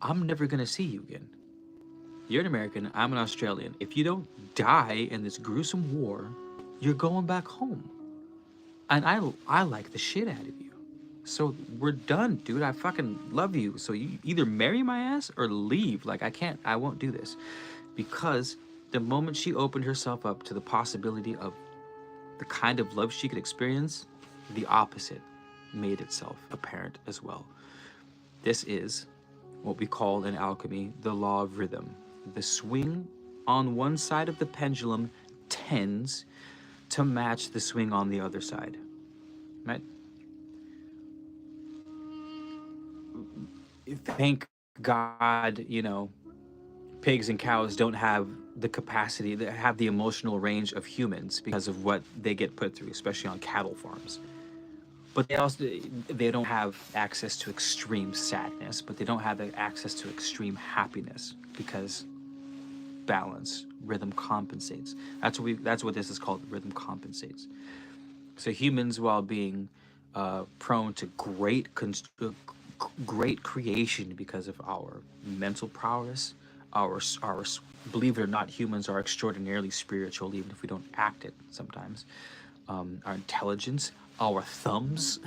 I'm never gonna see you again. You're an American, I'm an Australian. If you don't die in this gruesome war, you're going back home. And I like the shit out of you. So we're done, dude. I fucking love you. So you either marry my ass or leave. Like, I won't do this." Because the moment she opened herself up to the possibility of the kind of love she could experience, the opposite made itself apparent as well. This is what we call in alchemy the law of rhythm. The swing on one side of the pendulum tends to match the swing on the other side, right? Thank God, pigs and cows don't have the capacity, they have the emotional range of humans because of what they get put through, especially on cattle farms. But they don't have access to extreme sadness, but they don't have access to extreme happiness because balance, rhythm compensates. That's what this is called. Rhythm compensates. So humans, while being prone to great creation because of our mental prowess, our believe it or not, humans are extraordinarily spiritual, even if we don't act it sometimes. Our intelligence, our thumbs,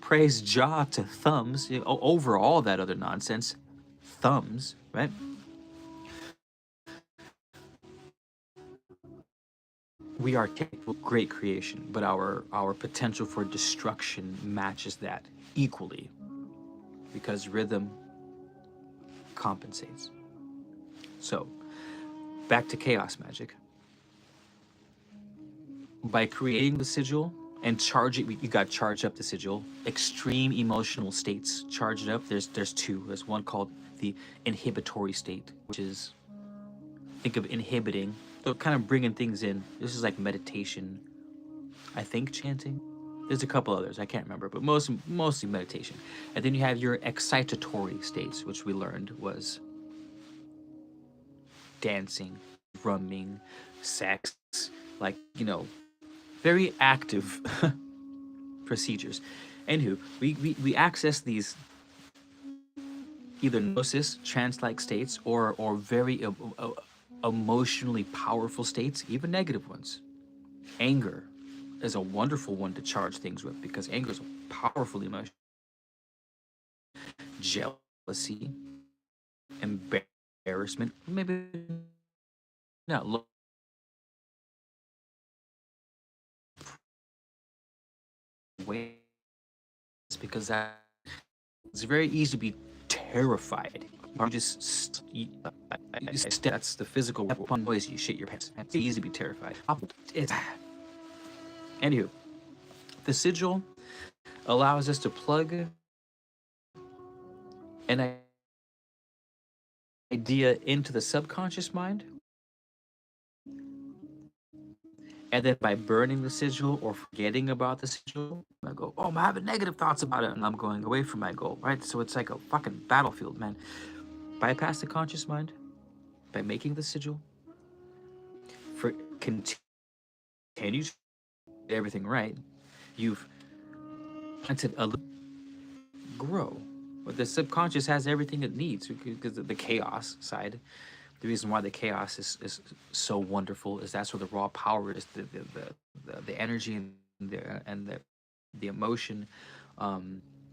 praise Jah to thumbs, over all that other nonsense, thumbs, right? We are capable of great creation, but our potential for destruction matches that equally, because rhythm compensates. So, back to chaos magic. By creating the sigil and charge it, you got to charge up the sigil. Extreme emotional states, charge it up. There's two. There's one called the inhibitory state, which is, think of inhibiting, so kind of bringing things in. This is like meditation, I think, chanting. There's a couple others I can't remember, but mostly meditation. And then you have your excitatory states, which we learned was dancing, drumming, sex, like, very active procedures. Anywho, we access these either gnosis, trance-like states, or very emotionally powerful states, even negative ones. Anger is a wonderful one to charge things with, because anger is a powerful emotion. Jealousy, embarrassment, maybe not ways, because it's very easy to be terrified. Or that's the physical upon noise, you shit your pants. It's easy to be terrified. Anywho, the sigil allows us to plug an idea into the subconscious mind, and then by burning the sigil or forgetting about the sigil, I go, oh, I'm having negative thoughts about it, and I'm going away from my goal, right? So it's like a fucking battlefield, man. Bypass the conscious mind by making the sigil. For continue to do everything right, you've planted a grow. But the subconscious has everything it needs, because of the chaos side. The reason why the chaos is so wonderful is that's where the raw power is, the energy and the emotion,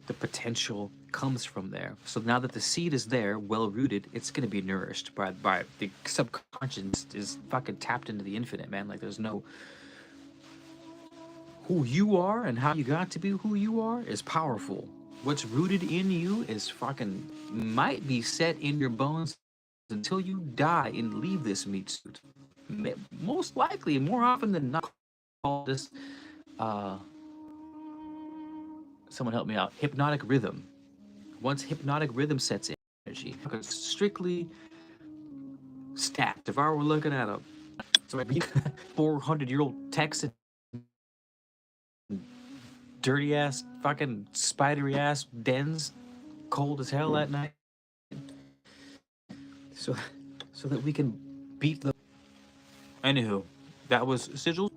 the potential comes from there. So now that the seed is there, well rooted, it's gonna be nourished by the subconscious is fucking tapped into the infinite, man. Like there's no, who you are and how you got to be who you are is powerful. What's rooted in you is fucking might be set in your bones until you die and leave this meat suit. Most likely, more often than not, call this, someone help me out, hypnotic rhythm. Once hypnotic rhythm sets in, energy, strictly stacked. If I were looking at a 400-year-old Texan, dirty ass, fucking spidery ass dens, cold as hell at night, so that we can beat the. Anywho, that was sigils.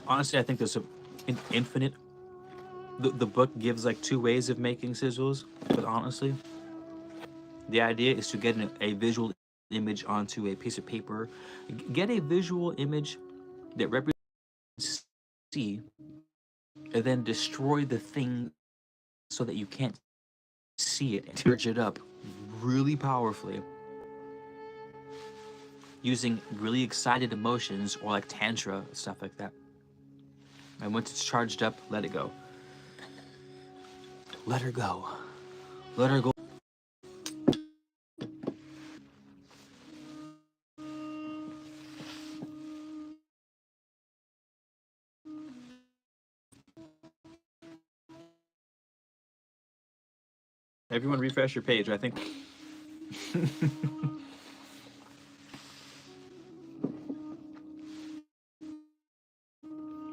Honestly, I think there's an infinite. The book gives like two ways of making sigils, but honestly, the idea is to get a visual image onto a piece of paper. Get a visual image that represents see, and then destroy the thing so that you can't see it, and charge it up really powerfully using really excited emotions or like tantra, stuff like that. And once it's charged up, let it go. Let her go. Let her go. Everyone refresh your page, I think.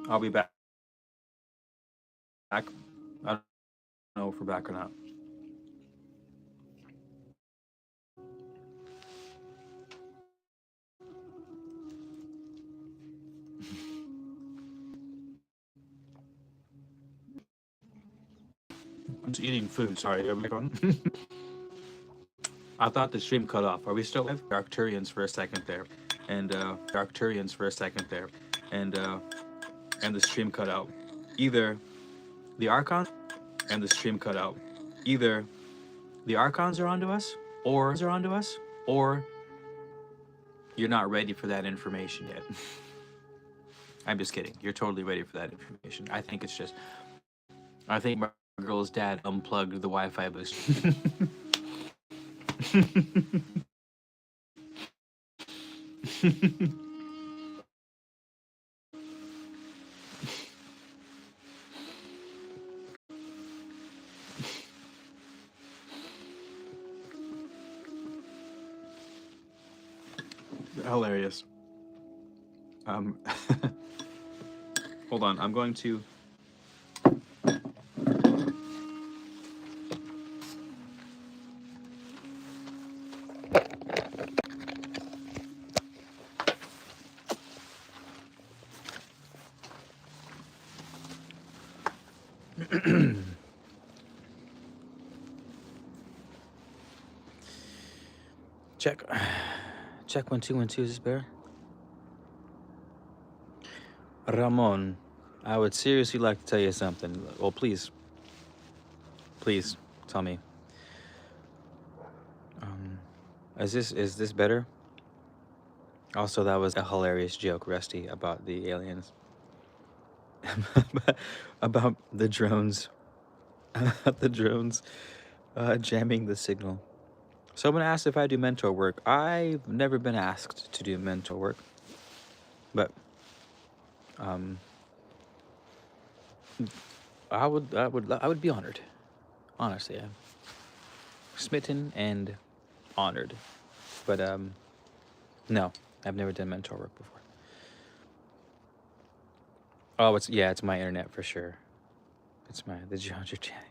I'll be back. I don't know if we're back or not. I'm just eating food, sorry. Are we on? I thought the stream cut off. Are we still live? Arcturians for a second there. And Arcturians for a second there. And the stream cut out. Either the Archons and the stream cut out. Either the Archons are onto us, or you're not ready for that information yet. I'm just kidding. You're totally ready for that information. I think my girl's dad unplugged the Wi-Fi boost. Hilarious. Hold on. I'm going to. Check. Check 1 2 1 2. Is this better? Ramon, I would seriously like to tell you something. Well, please tell me. Is this better? Also, that was a hilarious joke, Rusty, about the aliens, about the drones, the drones jamming the signal. Someone asked if I do mentor work. I've never been asked to do mentor work, but I would be honored. Honestly, I'm smitten and honored. But no, I've never done mentor work before. Oh, it's my internet for sure. It's the Jones you're chatting.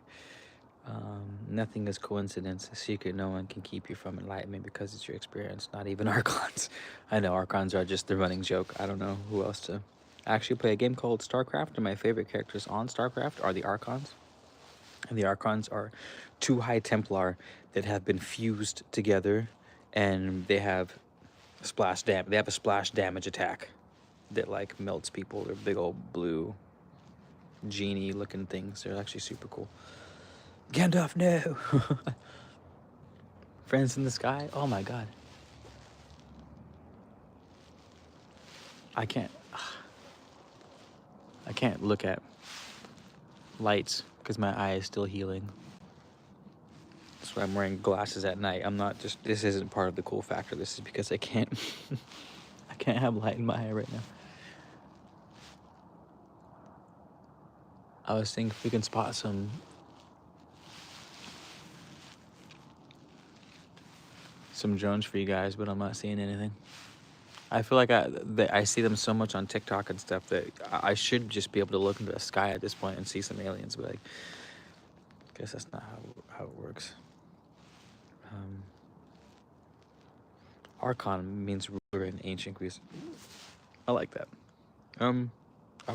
Nothing is coincidence. A secret no one can keep you from enlightenment because it's your experience, not even Archons. I know Archons are just the running joke. I don't know who else to actually play a game called StarCraft, and my favorite characters on StarCraft are the Archons. And the Archons are 2 High Templar that have been fused together, and they have They have a splash damage attack that like melts people. They're big old blue genie looking things. They're actually super cool. Gandalf, no. Friends in the sky. Oh my god. I can't look at lights because my eye is still healing. That's why I'm wearing glasses at night. This isn't part of the cool factor. This is because I can't I can't have light in my eye right now. I was thinking if we can spot some drones for you guys, but I'm not seeing anything. I feel like I see them so much on TikTok and stuff that I should just be able to look into the sky at this point and see some aliens, but I guess that's not how it works. Archon means ruler in ancient Greece. I like that.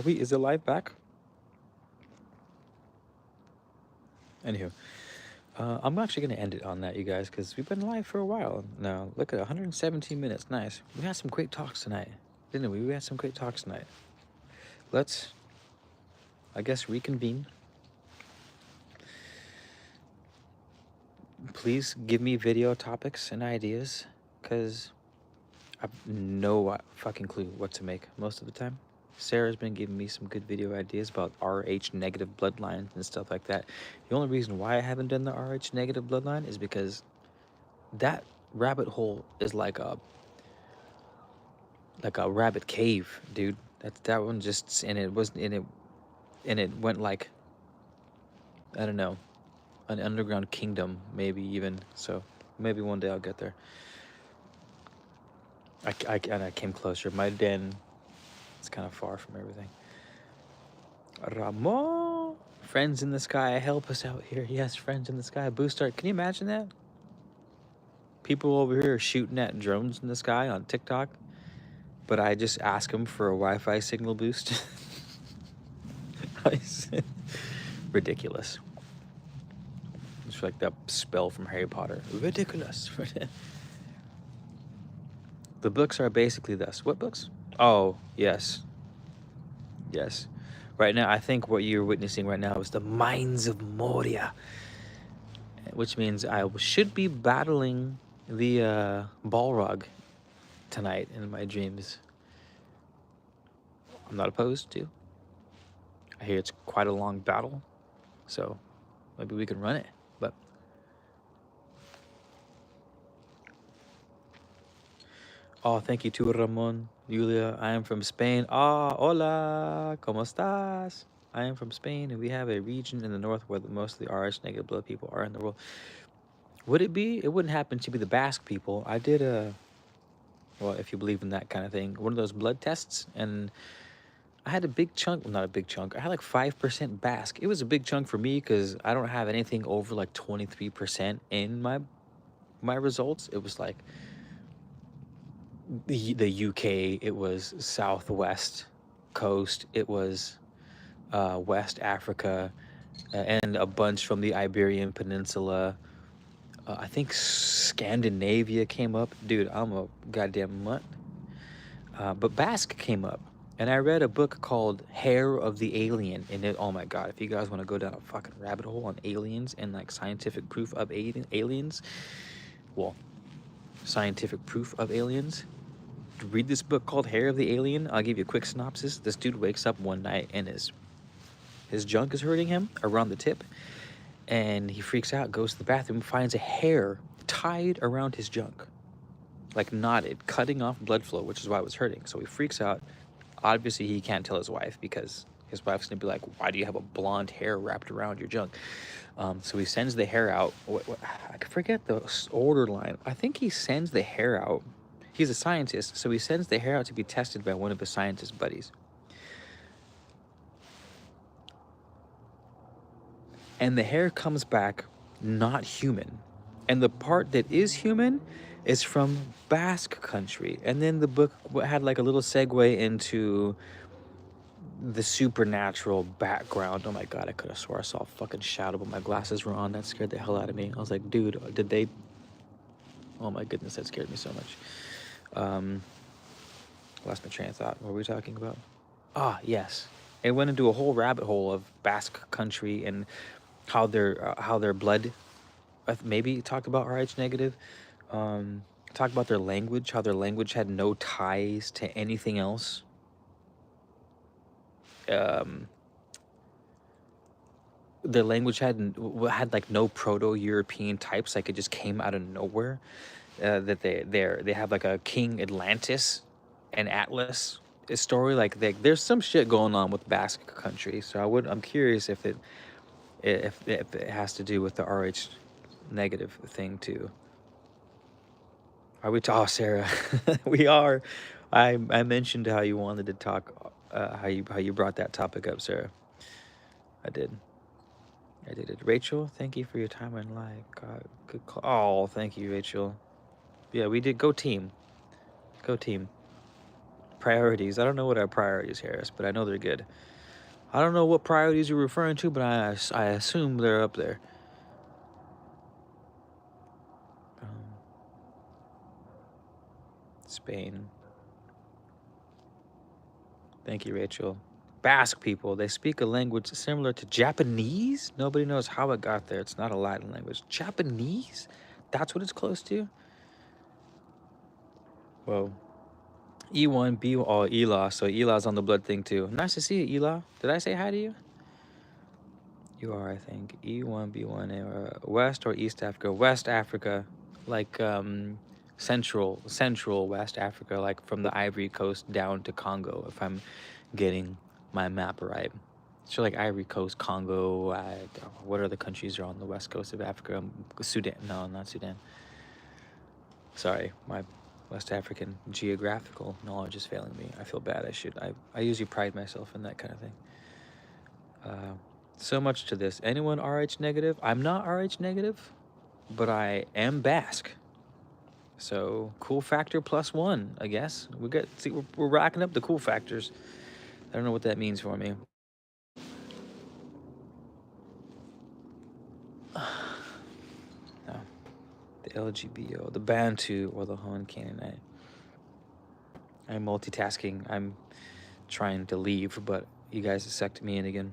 Is the live back? Anywho, I'm actually gonna end it on that, you guys, because we've been live for a while now. Look at 117 minutes. Nice. We had some great talks tonight, didn't we? We had some great talks tonight. Let's, I guess, reconvene. Please give me video topics and ideas, because I have no fucking clue what to make most of the time. Sarah's been giving me some good video ideas about RH negative bloodlines and stuff like that. The only reason why I haven't done the RH negative bloodline is because that rabbit hole is like a rabbit cave, dude. That one just, and it went like, I don't know, an underground kingdom, maybe even. So maybe one day I'll get there. I came closer. My den, it's kind of far from everything. Ramon, friends in the sky, help us out here. Yes, friends in the sky. Boost art. Can you imagine that? People over here are shooting at drones in the sky on TikTok, but I just ask them for a Wi-Fi signal boost. Ridiculous. It's like that spell from Harry Potter. Ridiculous. The books are basically thus. What books? Oh, yes. Yes. Right now, I think what you're witnessing right now is the Mines of Moria, which means I should be battling the Balrog tonight in my dreams. I'm not opposed to. I hear it's quite a long battle, so maybe we can run it. But oh, thank you to Ramon, Julia. I am from Spain. Ah, hola, ¿cómo estás? I am from Spain, and we have a region in the north where most of the RH negative blood people are in the world. Would it be? It wouldn't happen to be the Basque people. I did a, well, if you believe in that kind of thing, one of those blood tests, and I had a big chunk. Well, not a big chunk. I had like 5% Basque. It was a big chunk for me because I don't have anything over like 23% in my results. It was like the UK. It was Southwest Coast. It was West Africa, and a bunch from the Iberian Peninsula. I think Scandinavia came up. Dude, I'm a goddamn mutt. But Basque came up. And I read a book called Hair of the Alien. And it, oh my God, if you guys want to go down a fucking rabbit hole on aliens and like scientific proof of aliens, well, scientific proof of aliens, read this book called Hair of the Alien. I'll give you a quick synopsis. This dude wakes up one night and his junk is hurting him around the tip. And he freaks out, goes to the bathroom, finds a hair tied around his junk, like knotted, cutting off blood flow, which is why it was hurting. So he freaks out. Obviously, he can't tell his wife because his wife's gonna be like, "Why do you have a blonde hair wrapped around your junk?" So he sends the hair out. I forget the order line. I think he sends the hair out. He's a scientist, so he sends the hair out to be tested by one of his scientist buddies. And the hair comes back not human. And the part that is human is from Basque country. And then the book had like a little segue into the supernatural background. Oh my God, I could have swore I saw a fucking shadow, but my glasses were on. That scared the hell out of me. I was like, dude, did they? Oh my goodness, that scared me so much. Lost my train of thought. What were we talking about? Ah, yes. It went into a whole rabbit hole of Basque country and how their blood, maybe talked about RH negative, talked about their language, how their language had no ties to anything else. Their language had like no Proto-European types, like it just came out of nowhere. That they have like a King Atlantis and Atlas story. Like there's some shit going on with Basque country. So I'm curious if it has to do with the RH negative thing too. Are we? Oh, Sarah, we are. I mentioned how you wanted to talk, how you brought that topic up, Sarah. I did. I did it. Rachel, thank you for your time and live. God, good call. Oh, thank you, Rachel. Yeah, we did. Go team. Go team. Priorities. I don't know what our priorities, Harris, but I know they're good. I don't know what priorities you're referring to, but I assume they're up there. Spain. Thank you, Rachel. Basque people, they speak a language similar to Japanese. Nobody knows how it got there. It's not a Latin language. Japanese? That's what it's close to? Whoa. E1, B, oh, Ela. So Ela's on the blood thing too. Nice to see you, Ela. Did I say hi to you? You are, I think. E1, B1, West or East Africa? West Africa. Like central West Africa, like from the Ivory Coast down to Congo, if I'm getting my map right. So like Ivory Coast, Congo, what other countries are on the west coast of Africa? Sudan, no, not Sudan. Sorry, my West African geographical knowledge is failing me. I feel bad. I usually pride myself in that kind of thing. So much to this. Anyone RH negative? I'm not RH negative, but I am Basque. So cool factor +1, I guess. We're racking up the cool factors. I don't know what that means for me. No. The LGBO, the Bantu, or the Han Canaanite. I'm multitasking. I'm trying to leave, but you guys sucked me in again.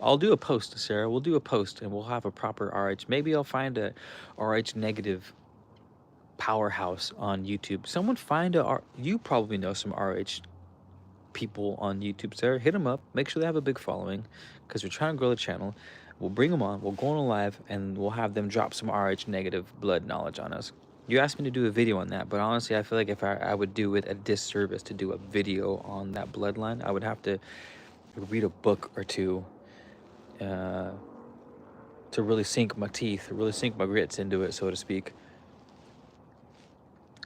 I'll do a post, Sarah. We'll do a post and we'll have a proper RH. Maybe I'll find a RH negative powerhouse on YouTube. Someone find you probably know some RH people on YouTube, Sarah. Hit them up. Make sure they have a big following because we're trying to grow the channel. We'll bring them on. We'll go on live and we'll have them drop some RH negative blood knowledge on us. You asked me to do a video on that, but honestly, I feel like if I would do it a disservice to do a video on that bloodline. I would have to read a book or two to really sink my teeth, really sink my grits into it, so to speak.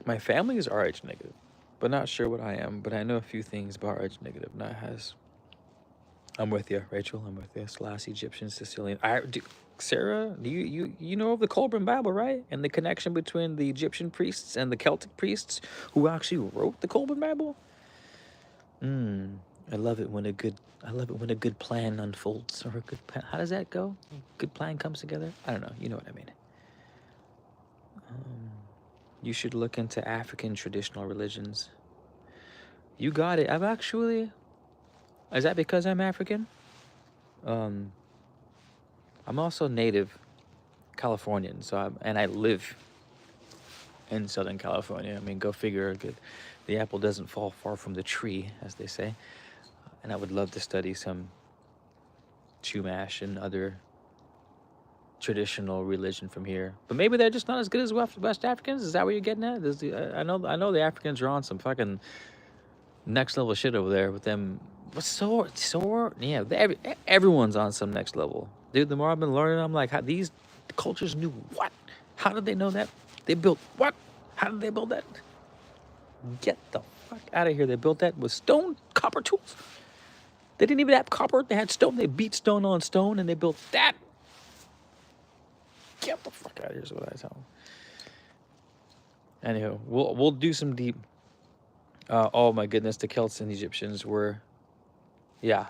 My family is RH negative, but not sure what I am. But I know a few things about RH negative. Not has. I'm with you, Rachel. I'm with you. Slash Egyptian, Sicilian. Sarah, do you know of the Colburn Bible, right? And the connection between the Egyptian priests and the Celtic priests who actually wrote the Colburn Bible. I love it when a good plan unfolds, or a good plan. How does that go? A good plan comes together. I don't know. You know what I mean. You should look into African traditional religions. You got it. Is that because I'm African? I'm also native Californian, and I live in Southern California. I mean, go figure. The apple doesn't fall far from the tree, as they say. And I would love to study some Chumash and other traditional religion from here, but maybe they're just not as good as West Africans. Is that what you're getting at? I know the Africans are on some fucking next level shit over there with them. Yeah, everyone's on some next level, dude. The more I've been learning, I'm like, how these cultures knew what? How did they know that? They built what? How did they build that? Get the fuck out of here! They built that with stone, copper tools. They didn't even have copper. They had stone. They beat stone on stone, and they built that. Get the fuck out of here is what I tell them. Anyhow, we'll do some deep. Oh my goodness, the Celts and Egyptians were, yeah.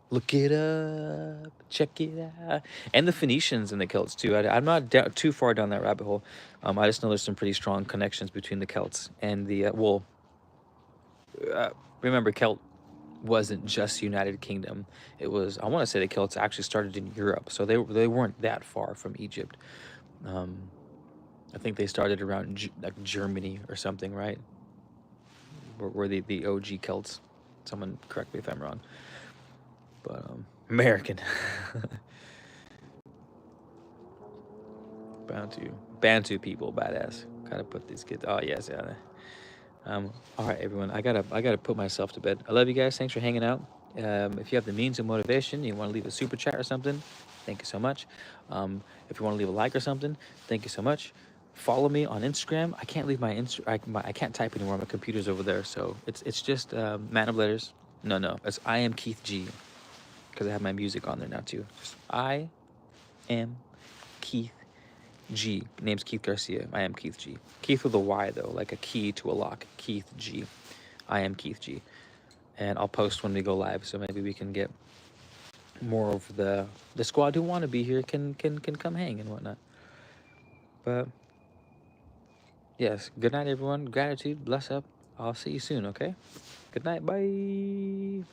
Look it up, check it out, and the Phoenicians and the Celts too. I'm not too far down that rabbit hole. I just know there's some pretty strong connections between the Celts and the remember, Celt wasn't just United Kingdom. It was, I want to say the Celts actually started in Europe, so they weren't that far from Egypt. I think they started around like Germany or something, right? Were the OG Celts? Someone correct me if I'm wrong. But American. Bantu people, badass. Gotta put these kids. Oh yes, yeah. All right, everyone. I gotta put myself to bed. I love you guys. Thanks for hanging out. If you have the means and motivation, you want to leave a super chat or something, thank you so much. If you want to leave a like or something, thank you so much. Follow me on Instagram. I can't leave I can't type anymore. My computer's over there, so it's just man of letters. No, it's I am Keith G, because I have my music on there now too. Just I am Keith G. Name's Keith Garcia. I am Keith G. Keith with a Y though, like a key to a lock. Keith G. I am Keith G. And I'll post when we go live, so maybe we can get more of the squad who want to be here can come hang and whatnot. But yes, good night, everyone. Gratitude. Bless up. I'll see you soon. Okay. Good night. Bye.